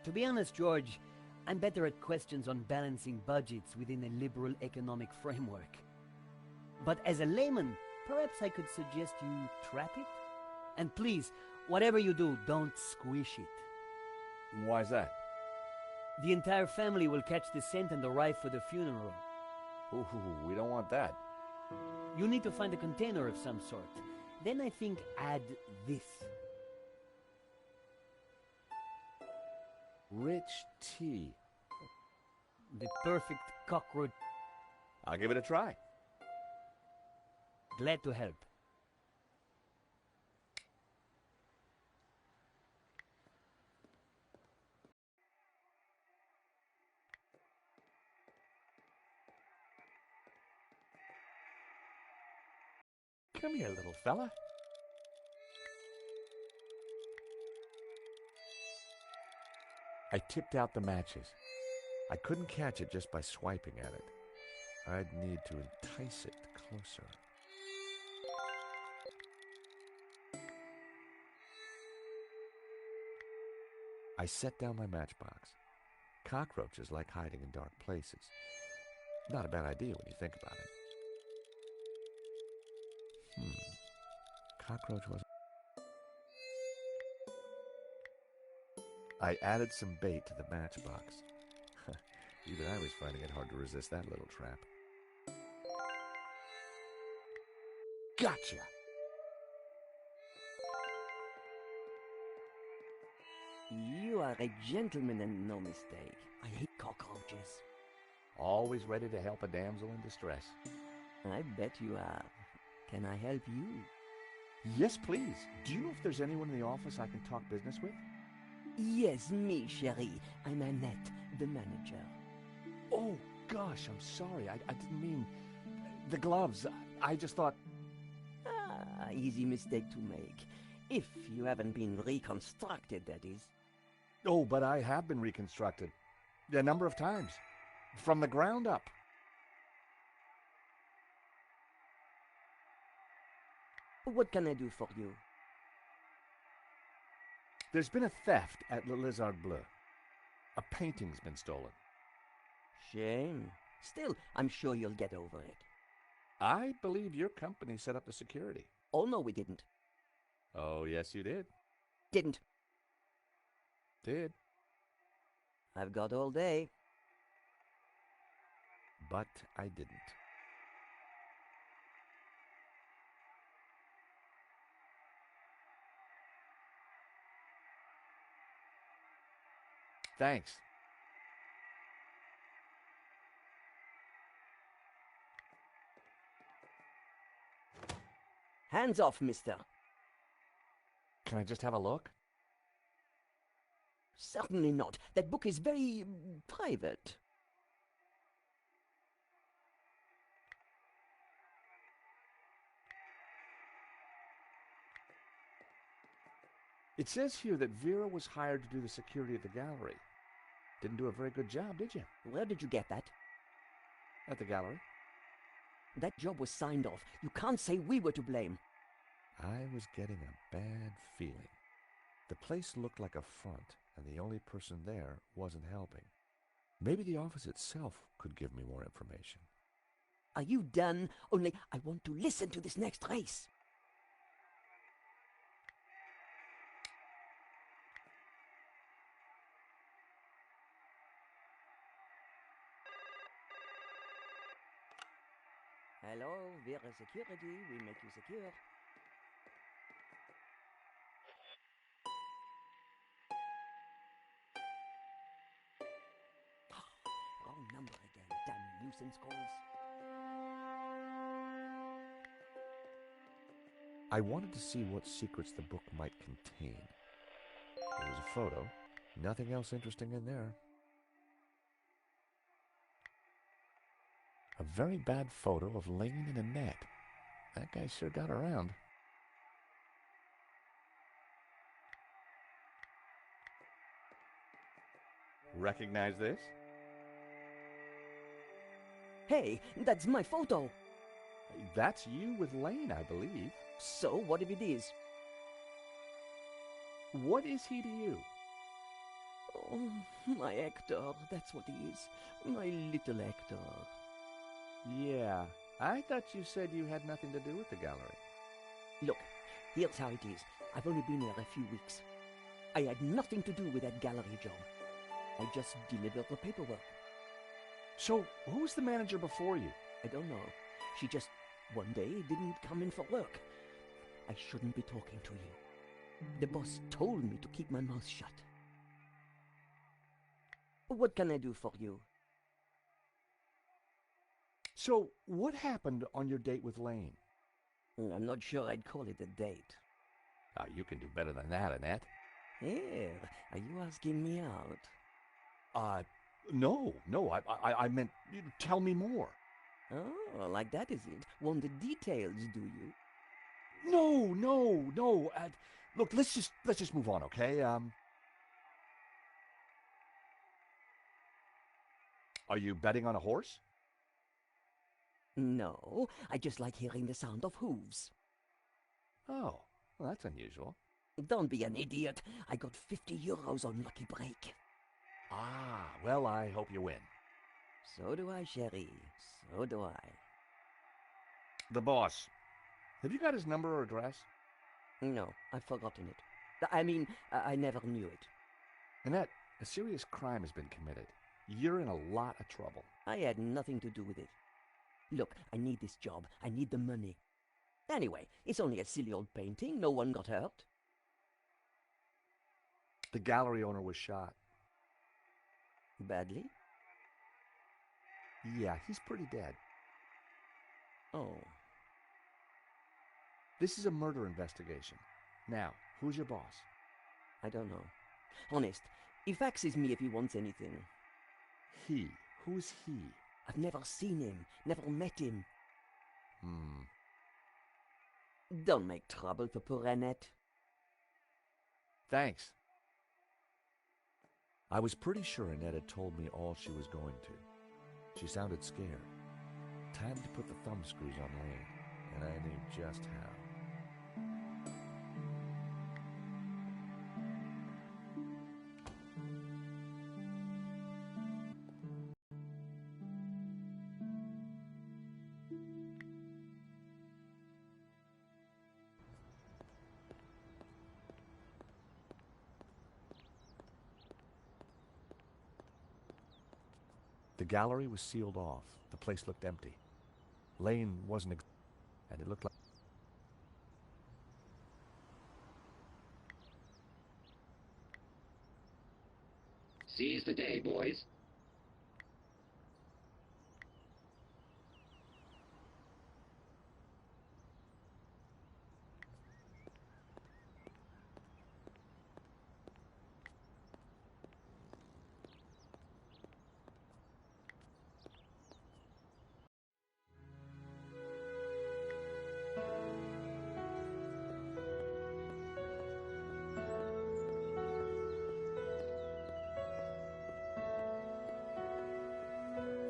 To be honest, George, I'm better at questions on balancing budgets within a liberal economic framework. But as a layman, perhaps I could suggest you trap it? And please, whatever you do, don't squish it. Why's that? The entire family will catch the scent and arrive for the funeral. Ooh, we don't want that. You need to find a container of some sort. Then I think add this. Rich tea. The perfect cockroach. I'll give it a try. Glad to help. Come here, little fella. I tipped out the matches. I couldn't catch it just by swiping at it. I'd need to entice it closer. I set down my matchbox. Cockroaches like hiding in dark places. Not a bad idea when you think about it. Cockroach wasn't... I added some bait to the matchbox. Even I was finding it hard to resist that little trap. Gotcha! You are a gentleman and no mistake. I hate cockroaches. Always ready to help a damsel in distress. I bet you are. Can I help you? Yes, please. Do you know if there's anyone in the office I can talk business with? Yes, me, chérie. I'm Annette, the manager. Oh, gosh, I'm sorry. I didn't mean... The gloves. I just thought... Ah, easy mistake to make. If you haven't been reconstructed, that is. Oh, but I have been reconstructed. A number of times. From the ground up. What can I do for you? There's been a theft at Le Lézard Bleu. A painting's been stolen. Shame. Still, I'm sure you'll get over it. I believe your company set up the security. Oh, no, we didn't. Oh, yes, you did. Didn't. Did. I've got all day. But I didn't. Thanks. Hands off, mister. Can I just have a look? Certainly not. That book is very private. It says here that Vera was hired to do the security of the gallery. Didn't do a very good job, did you? Where did you get that? At the gallery. That job was signed off. You can't say we were to blame. I was getting a bad feeling. The place looked like a front, and the only person there wasn't helping. Maybe the office itself could give me more information. Are you done? Only I want to listen to this next race. Hello, Vera Security. We make you secure. Wrong number again. Damn nuisance calls. I wanted to see what secrets the book might contain. There was a photo. Nothing else interesting in there. A very bad photo of Lane and Annette. That guy sure got around. Recognize this? Hey, that's my photo. That's you with Lane, I believe. So, what if it is? What is he to you? Oh, my Hector, that's what he is. My little Hector. Yeah, I thought you said you had nothing to do with the gallery. Look, here's how it is. I've only been here a few weeks. I had nothing to do with that gallery job. I just delivered the paperwork. So, who's the manager before you? I don't know. She just, one day, didn't come in for work. I shouldn't be talking to you. The boss told me to keep my mouth shut. What can I do for you? So, what happened on your date with Lane? I'm not sure I'd call it a date. You can do better than that, Annette. Here, are you asking me out? No. I meant, tell me more. Oh, like that is it? Want the details, do you? No. Look, let's just move on, okay? Are you betting on a horse? No, I just like hearing the sound of hooves. Oh, well, that's unusual. Don't be an idiot. I got 50 euros on Lucky Break. Ah, well, I hope you win. So do I, chérie. So do I. The boss. Have you got his number or address? No, I've forgotten it. I mean, I never knew it. Annette, a serious crime has been committed. You're in a lot of trouble. I had nothing to do with it. Look, I need this job. I need the money. Anyway, it's only a silly old painting. No one got hurt. The gallery owner was shot. Badly? Yeah, he's pretty dead. Oh. This is a murder investigation. Now, who's your boss? I don't know. Honest, he faxes me if he wants anything. He? Who's he? I've never seen him, never met him. Don't make trouble for poor Annette. Thanks. I was pretty sure Annette had told me all she was going to. She sounded scared. Time to put the thumb screws on Lane, and I knew just how. The gallery was sealed off. The place looked empty. Lane wasn't and it looked like... Seize the day, boys.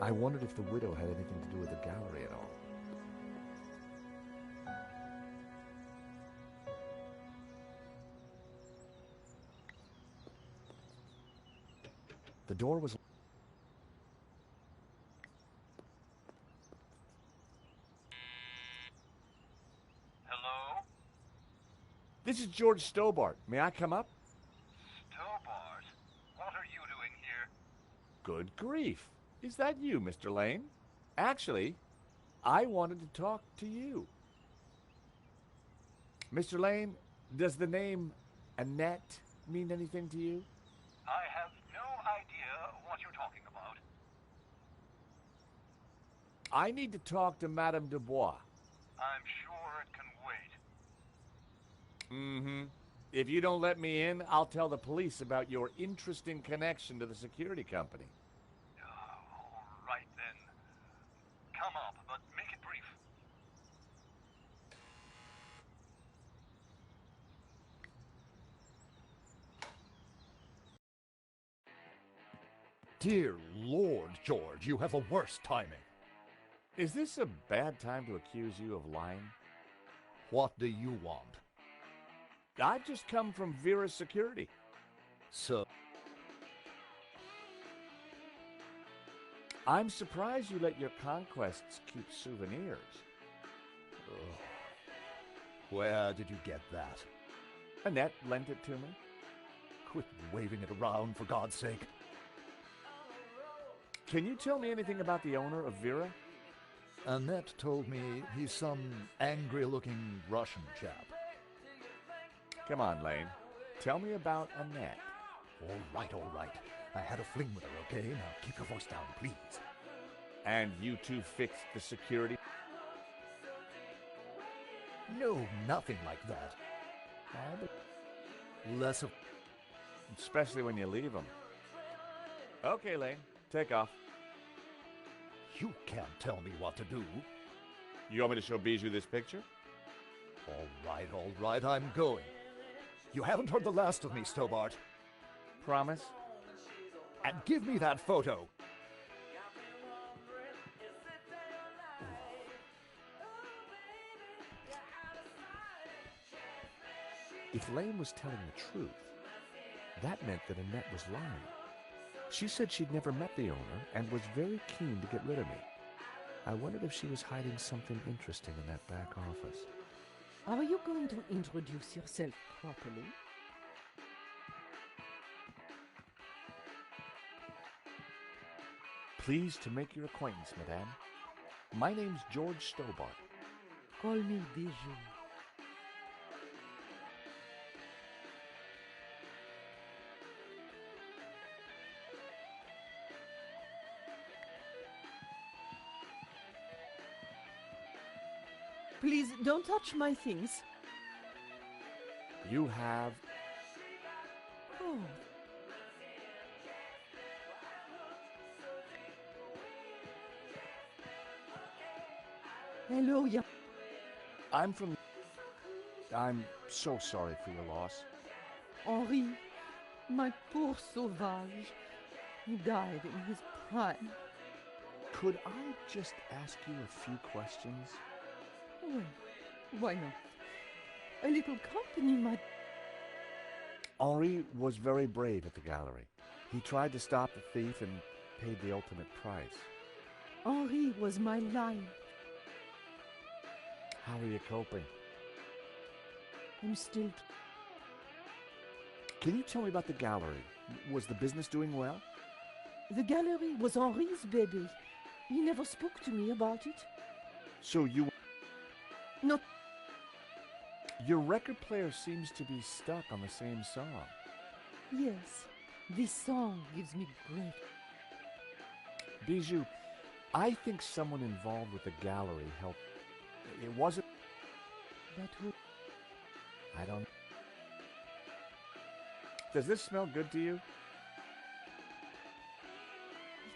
I wondered if the widow had anything to do with the gallery at all. The door was... Hello? This is George Stobart. May I come up? Stobart? What are you doing here? Good grief. Is that you, Mr. Lane? Actually, I wanted to talk to you. Mr. Lane, does the name Annette mean anything to you? I have no idea what you're talking about. I need to talk to Madame Dubois. I'm sure it can wait. Mm-hmm. If you don't let me in, I'll tell the police about your interesting connection to the security company. All right then. Come up, but make it brief. Dear Lord, George, you have the worst timing. Is this a bad time to accuse you of lying? What do you want? I've just come from Vera's security. So? I'm surprised you let your conquests keep souvenirs. Oh. Where did you get that? Annette lent it to me. Quit waving it around, for God's sake. Can you tell me anything about the owner of Vera? Annette told me he's some angry-looking Russian chap. Come on, Lane. Tell me about Annette. All right. I had a fling with her, okay? Now keep your voice down, please. And you two fixed the security? No, nothing like that. Less of... Especially when you leave them. Okay, Lane. Take off. You can't tell me what to do. You want me to show Bijou this picture? All right, I'm going. You haven't heard the last of me, Stobart. Promise? And give me that photo. If Lane was telling the truth, that meant that Annette was lying. She said she'd never met the owner and was very keen to get rid of me. I wondered if she was hiding something interesting in that back office. Are you going to introduce yourself properly? Pleased to make your acquaintance, madame. My name's George Stobart. Call me Bijou. Please don't touch my things. You have... Oh, Hello, young... I'm from... I'm so sorry for your loss. Henri, my poor sauvage. He died in his prime. Could I just ask you a few questions? Well, why not? A little company might... Henri was very brave at the gallery. He tried to stop the thief and paid the ultimate price. Henri was my life. How are you coping? I'm still... Can you tell me about the gallery? Was the business doing well? The gallery was Henri's baby. He never spoke to me about it. So you... Not... Your record player seems to be stuck on the same song. Yes, this song gives me great... Bijou, I think someone involved with the gallery helped. It wasn't... But who... I don't... Does this smell good to you?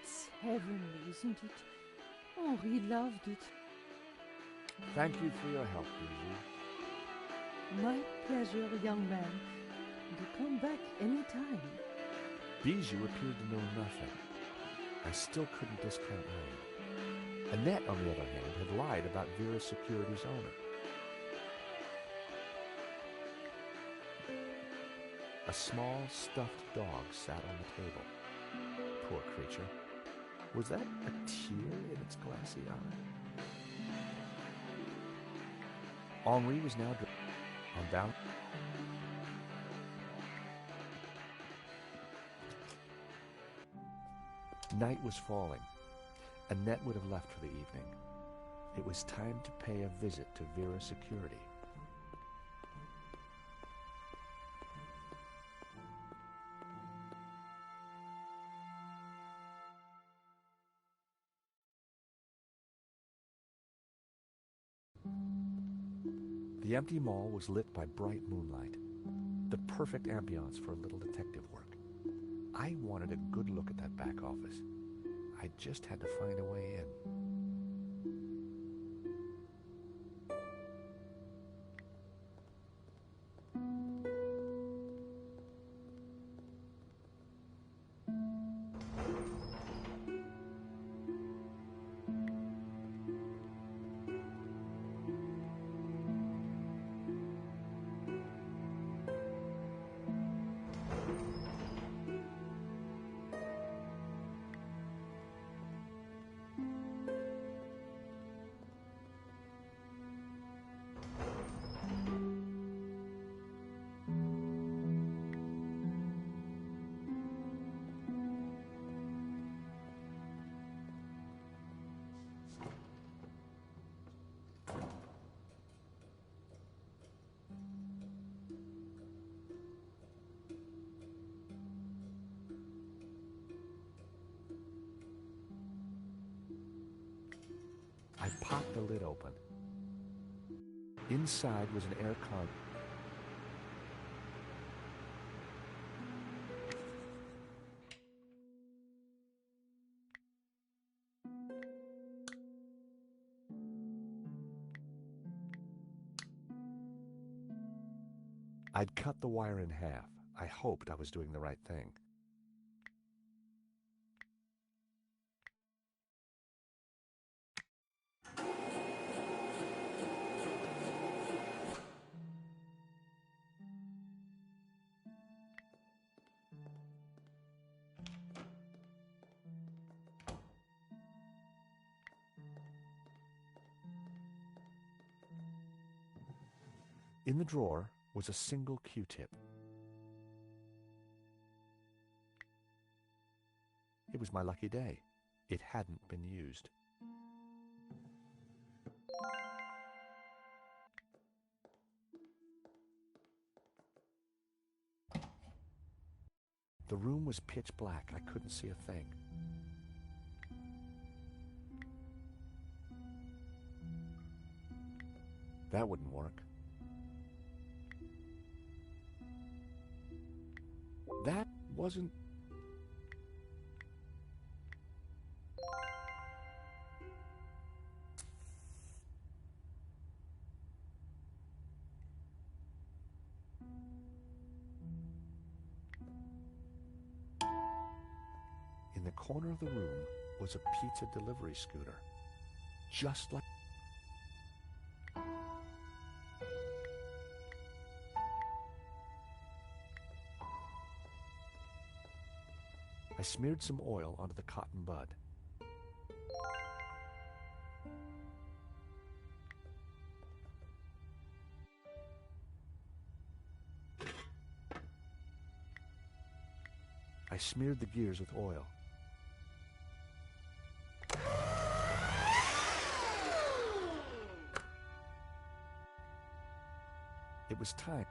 It's heavenly, isn't it? Henri loved it. Thank you for your help, Bijou. My pleasure, young man. Do come back any time. Bijou appeared to know nothing. I still couldn't discount Rain. Annette, on the other hand, had lied about Vera's Security's owner. A small, stuffed dog sat on the table. Poor creature. Was that a tear in its glassy eye? Henri was now on down. Night was falling. Annette would have left for the evening. It was time to pay a visit to Vera's Security. The empty mall was lit by bright moonlight, the perfect ambiance for a little detective work. I wanted a good look at that back office. I just had to find a way in. I popped the lid open. Inside was an aircon. I'd cut the wire in half. I hoped I was doing the right thing. In the drawer was a single Q-tip. It was my lucky day. It hadn't been used. The room was pitch black. I couldn't see a thing. That wouldn't work. That wasn't... corner of the room was a pizza delivery scooter. Just like... I smeared some oil onto the cotton bud. I smeared the gears with oil. It was time.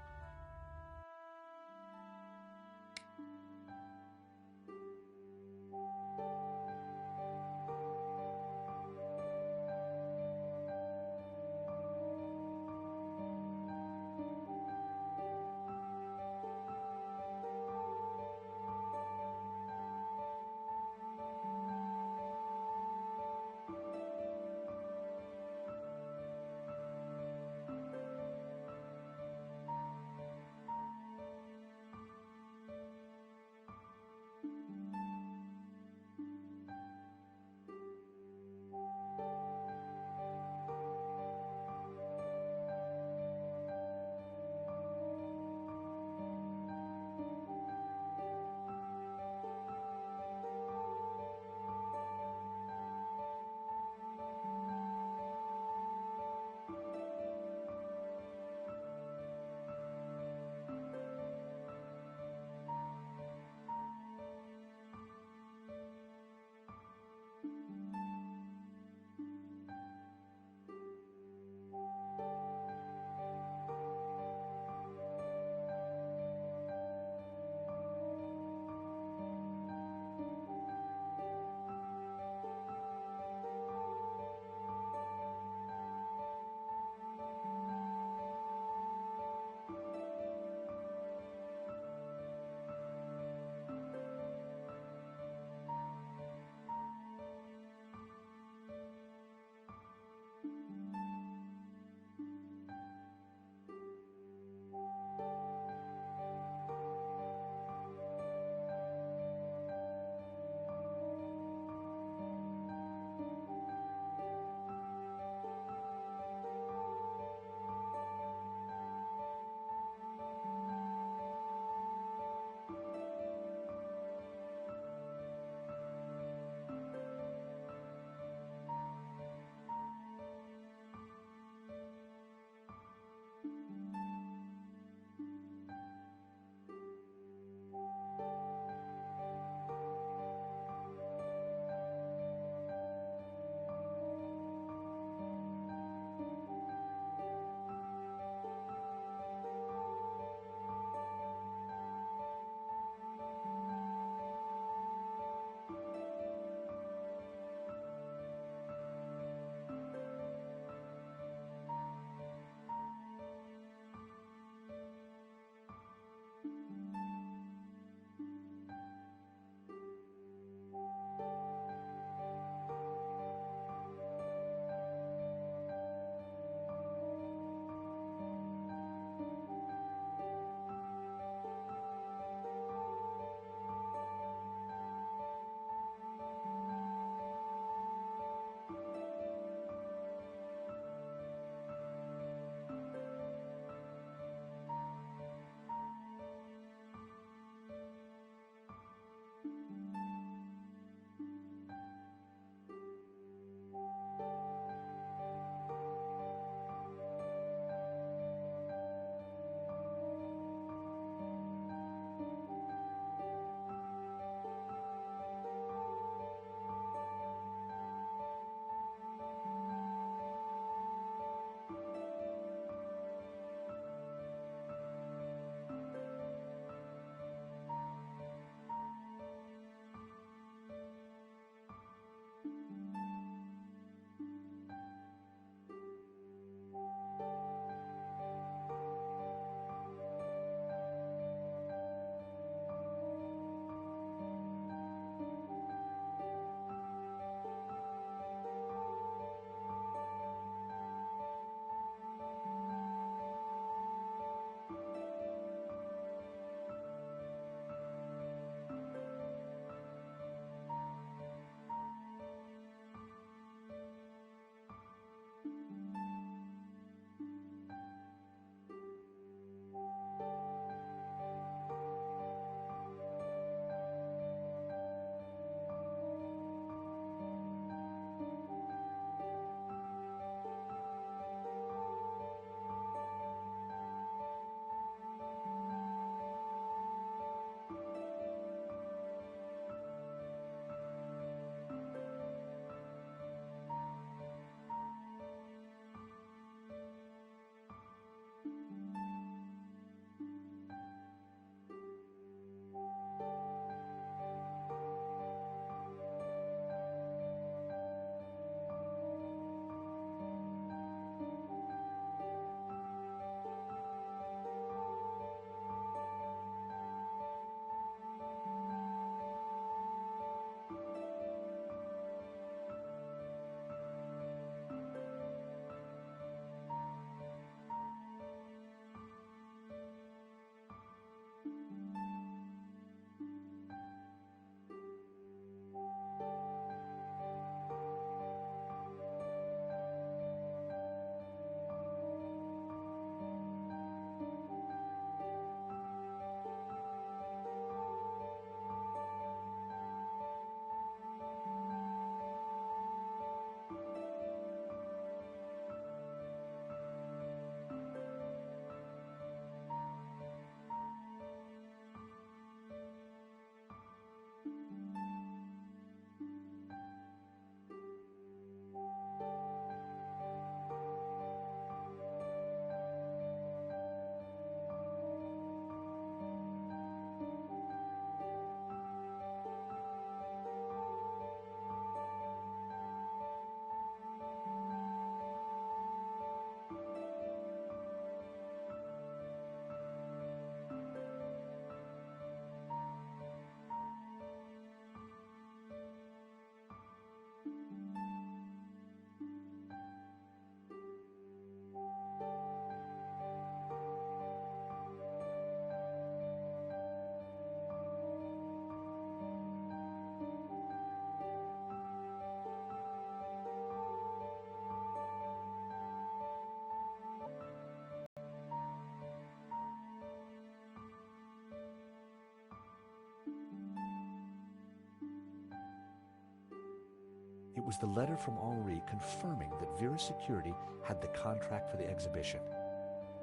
was the letter from Henri confirming that Vera Security had the contract for the exhibition.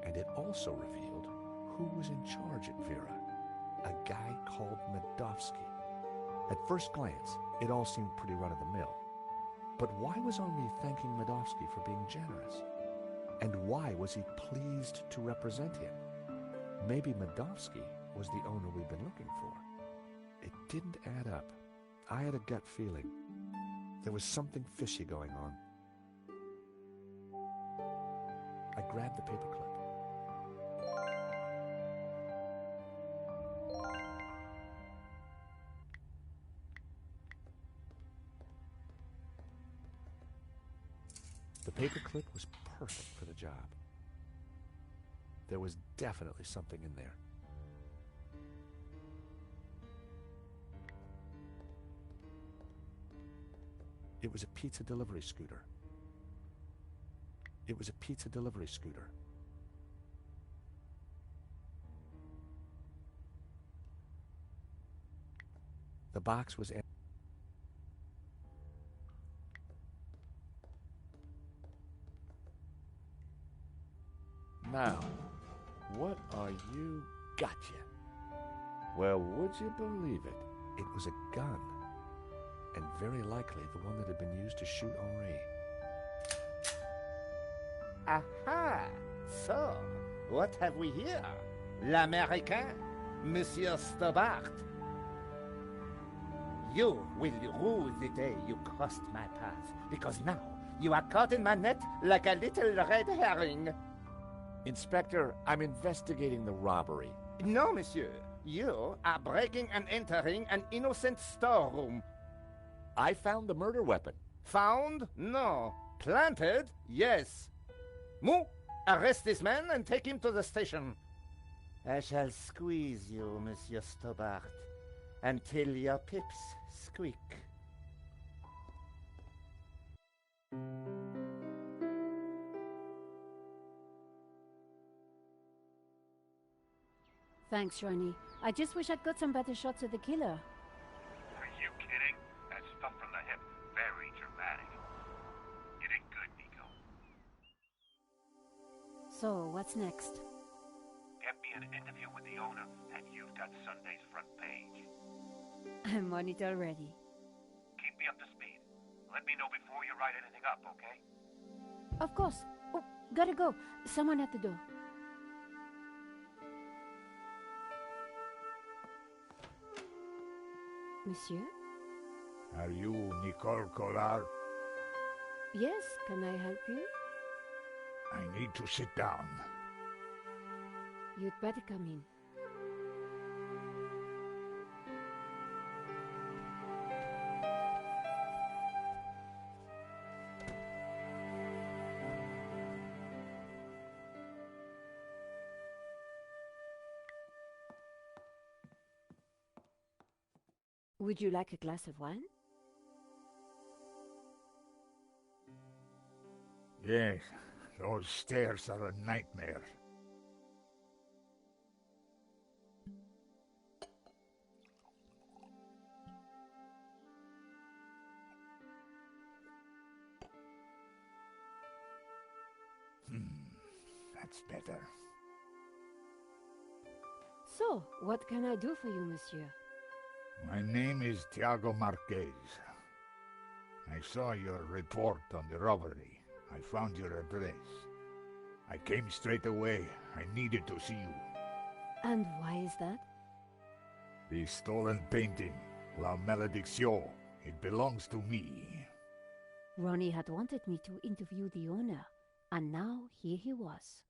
And it also revealed who was in charge at Vera, a guy called Medovsky. At first glance, it all seemed pretty run-of-the-mill. But why was Henri thanking Medovsky for being generous? And why was he pleased to represent him? Maybe Medovsky was the owner we'd been looking for. It didn't add up. I had a gut feeling. There was something fishy going on. I grabbed the paperclip. The paperclip was perfect for the job. There was definitely something in there. It was a pizza delivery scooter. It was a pizza delivery scooter. The box was empty. Now, what are you? Gotcha. Well, would you believe it? It was a gun. And very likely the one that had been used to shoot Henri. Aha! So, what have we here? L'Américain, Monsieur Stobart. You will rue the day you crossed my path, because now you are caught in my net like a little red herring. Inspector, I'm investigating the robbery. No, monsieur. You are breaking and entering an innocent storeroom. I found the murder weapon. Found? No. Planted? Yes. Mou, arrest this man and take him to the station. I shall squeeze you, Monsieur Stobart, until your pips squeak. Thanks, Ronnie. I just wish I'd got some better shots of the killer. Are you kidding? That stuff from the hip, very dramatic. You did good, Nico. So, what's next? Get me an interview with the owner, and you've got Sunday's front page. I'm on it already. Keep me up to speed. Let me know before you write anything up, okay? Of course. Oh, gotta go. Someone at the door. Monsieur? Are you Nicole Collard? Yes, can I help you? I need to sit down. You'd better come in. Would you like a glass of wine? Yes, those stairs are a nightmare. That's better. So, what can I do for you, monsieur? My name is Tiago Marquez. I saw your report on the robbery. I found your address. I came straight away. I needed to see you. And why is that? The stolen painting, La Malédiction. It belongs to me. Ronnie had wanted me to interview the owner, and now here he was.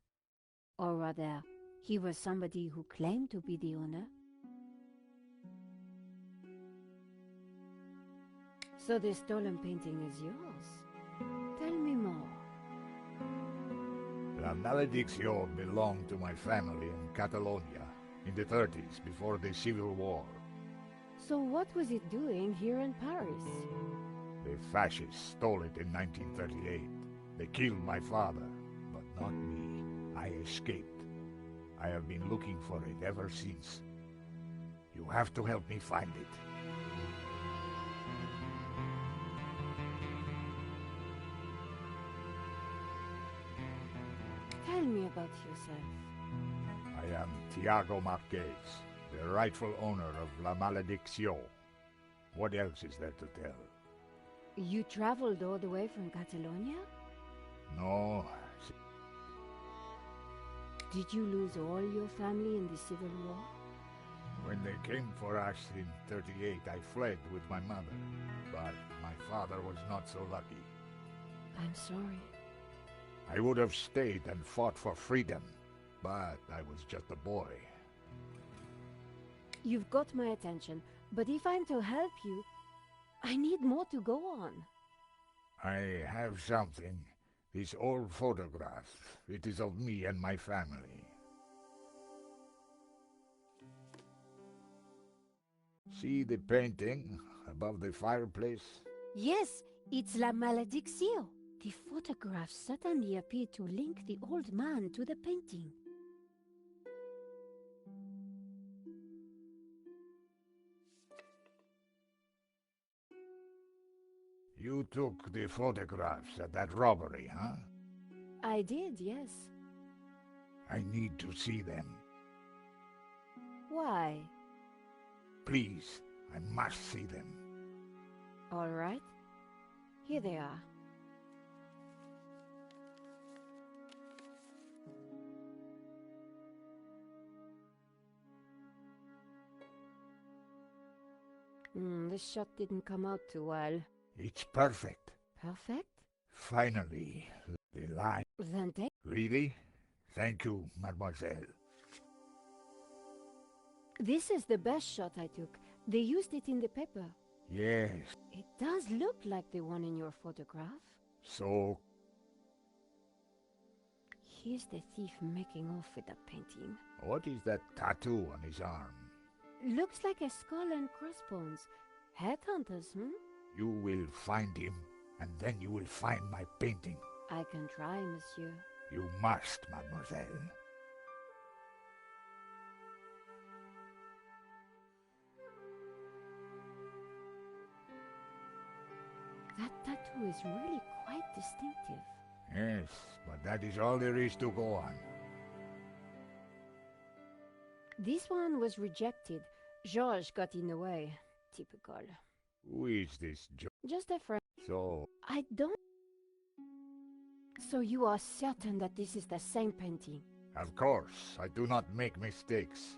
Or rather, he was somebody who claimed to be the owner. So this stolen painting is yours. Tell me more. La Malédiction belonged to my family in Catalonia in the 30s, before the Civil War. So what was it doing here in Paris? The fascists stole it in 1938. They killed my father, but not me. I escaped. I have been looking for it ever since. You have to help me find it. about yourself? I am Tiago Marquez, the rightful owner of La Malediction. What else is there to tell? You traveled all the way from Catalonia? No. Did you lose all your family in the Civil War? When they came for us in 38, I fled with my mother. But my father was not so lucky. I'm sorry. I would have stayed and fought for freedom, but I was just a boy. You've got my attention, but if I'm to help you, I need more to go on. I have something. This old photograph. It is of me and my family. See the painting above the fireplace? Yes, it's La Malediction. The photograph certainly appeared to link the old man to the painting. You took the photographs at that robbery, huh? I did, yes. I need to see them. Why? Please, I must see them. All right. Here they are. This shot didn't come out too well. It's perfect. Perfect? Finally, the line. Then take... Really? Thank you, mademoiselle. This is the best shot I took. They used it in the paper. Yes. It does look like the one in your photograph. So? Here's the thief making off with the painting. What is that tattoo on his arm? Looks like a skull and crossbones. Headhunters, You will find him, and then you will find my painting. I can try, monsieur. You must, mademoiselle. That tattoo is really quite distinctive. Yes, but that is all there is to go on. This one was rejected. Georges got in the way. Typical. Who is this Just a friend. So? I don't... So you are certain that this is the same painting? Of course, I do not make mistakes.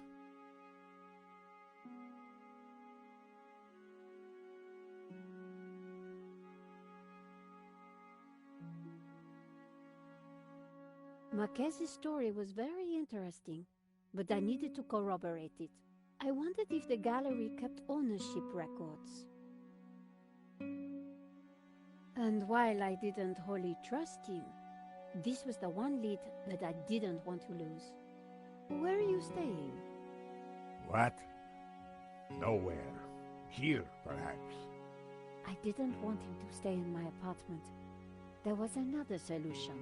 Marquez's story was very interesting, but I needed to corroborate it. I wondered if the gallery kept ownership records. And while I didn't wholly trust him, this was the one lead that I didn't want to lose. Where are you staying? What? Nowhere. Here, perhaps. I didn't want him to stay in my apartment. There was another solution.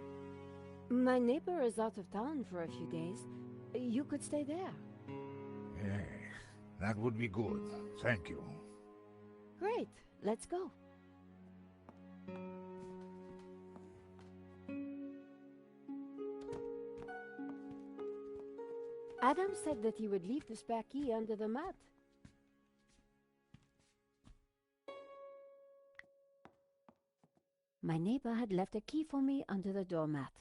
My neighbor is out of town for a few days. You could stay there. Yes, that would be good. Thank you. Great. Let's go. Adam said that he would leave the spare key under the mat. My neighbor had left a key for me under the doormat.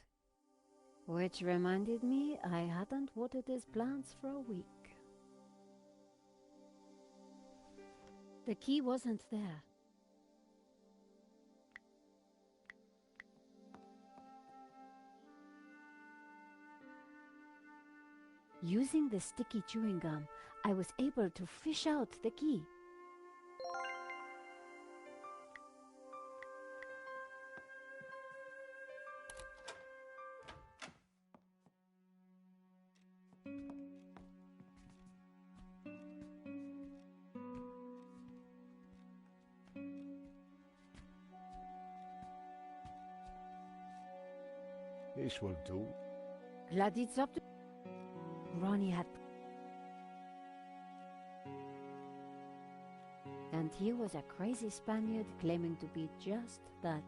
Which reminded me I hadn't watered his plants for a week. The key wasn't there. Using the sticky chewing gum, I was able to fish out the key. This will do. Glad it's up to... Ronnie had... And here was a crazy Spaniard claiming to be just that.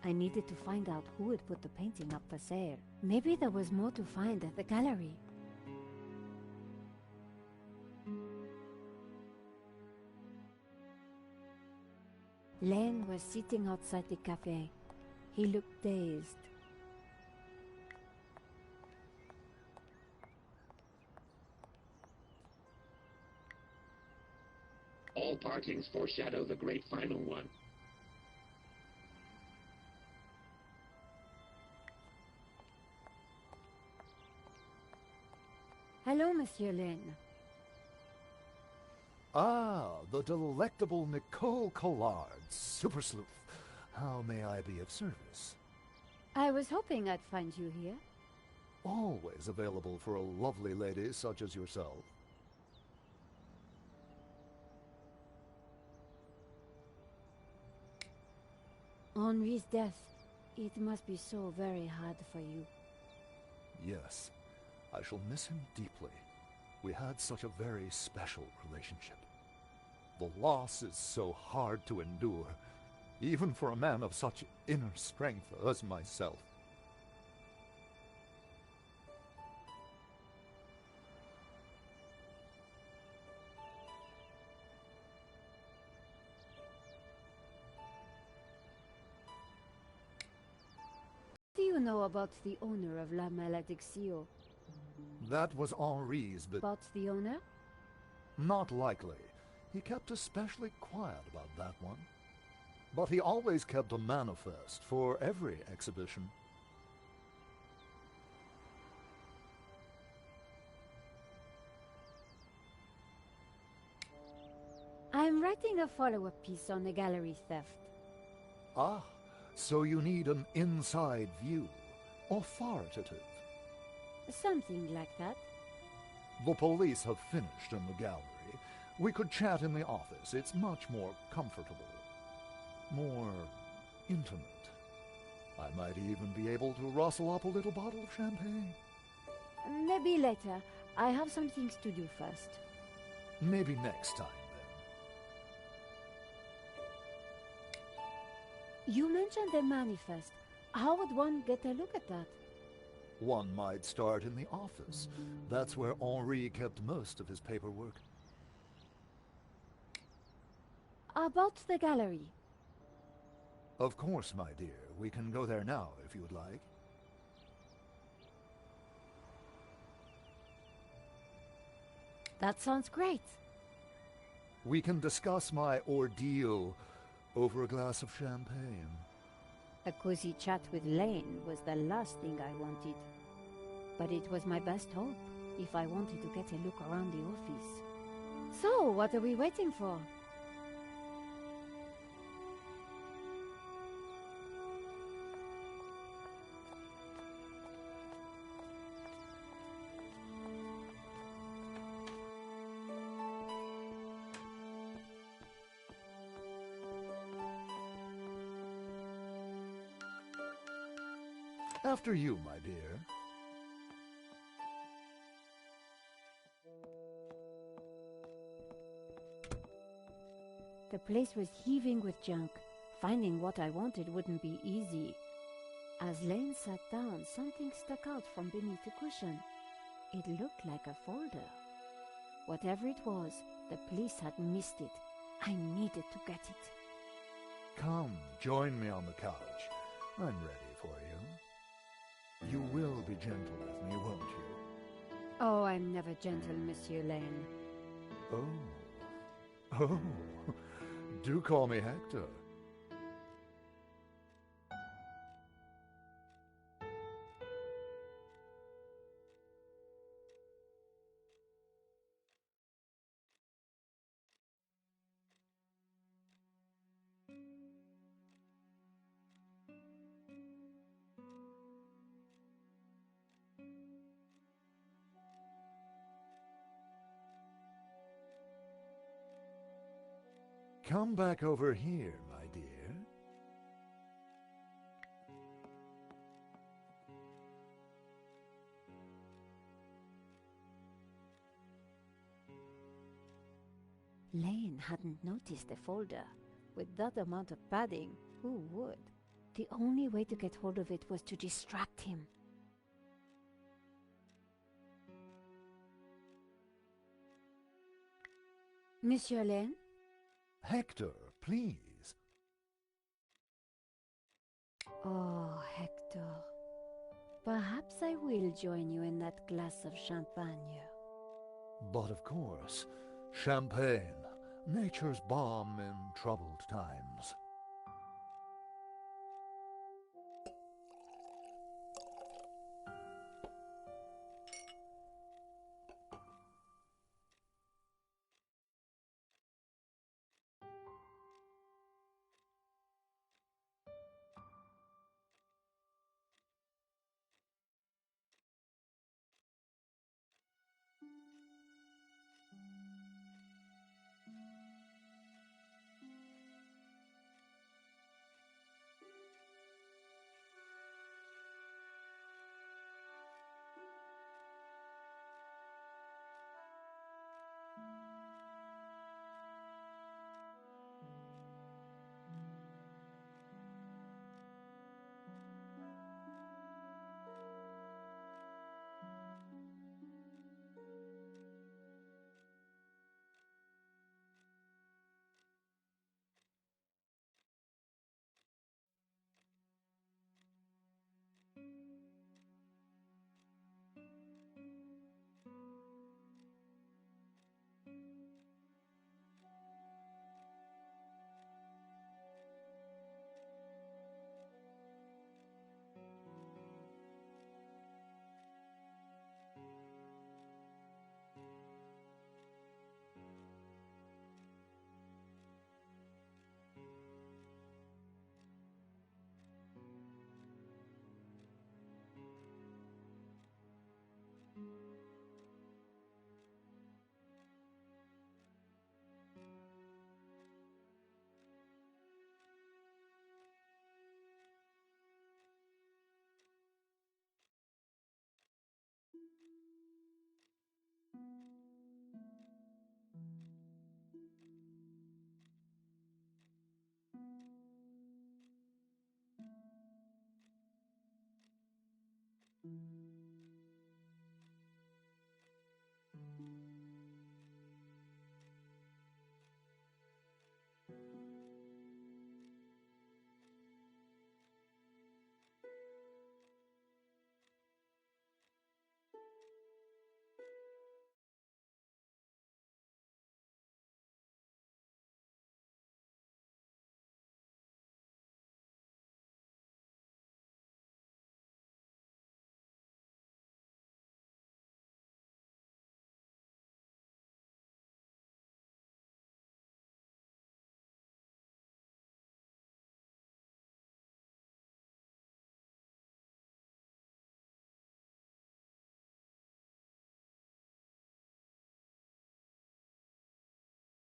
I needed to find out who had put the painting up for sale. Maybe there was more to find at the gallery. Lane was sitting outside the cafe. He looked dazed. All partings foreshadow the great final one. Hello, Monsieur Lane. Ah, the delectable Nicole Collard, super sleuth. How may I be of service? I was hoping I'd find you here. Always available for a lovely lady such as yourself. Henri's death. It must be so very hard for you. Yes, I shall miss him deeply. We had such a very special relationship. The loss is so hard to endure, even for a man of such inner strength as myself. What do you know about the owner of La Malediccio? That was Henri's, but... About the owner? Not likely. He kept especially quiet about that one. But he always kept a manifest for every exhibition. I'm writing a follow-up piece on the gallery theft. Ah, so you need an inside view. Authoritative. Something like that. The police have finished in the gallery. We could chat in the office. It's much more comfortable. More intimate. I might even be able to rustle up a little bottle of champagne. Maybe later. I have some things to do first. Maybe next time, then. You mentioned the manifest. How would one get a look at that? One might start in the office. That's where Henri kept most of his paperwork. About the gallery. Of course, my dear. We can go there now, if you would like. That sounds great. We can discuss my ordeal over a glass of champagne. A cozy chat with Lane was the last thing I wanted. But it was my best hope if I wanted to get a look around the office. So, what are we waiting for? After you, my dear. The place was heaving with junk. Finding what I wanted wouldn't be easy. As Lane sat down, something stuck out from beneath the cushion. It looked like a folder. Whatever it was, the police had missed it. I needed to get it. Come, join me on the couch. I'm ready for you. You will be gentle with me, won't you? Oh, I'm never gentle, Monsieur Lane. Oh. Do call me Hector. Come back over here, my dear. Lane hadn't noticed the folder. With that amount of padding, who would? The only way to get hold of it was to distract him. Monsieur Lane? Hector, please. Oh, Hector. Perhaps I will join you in that glass of champagne. But of course, champagne, nature's balm in troubled times.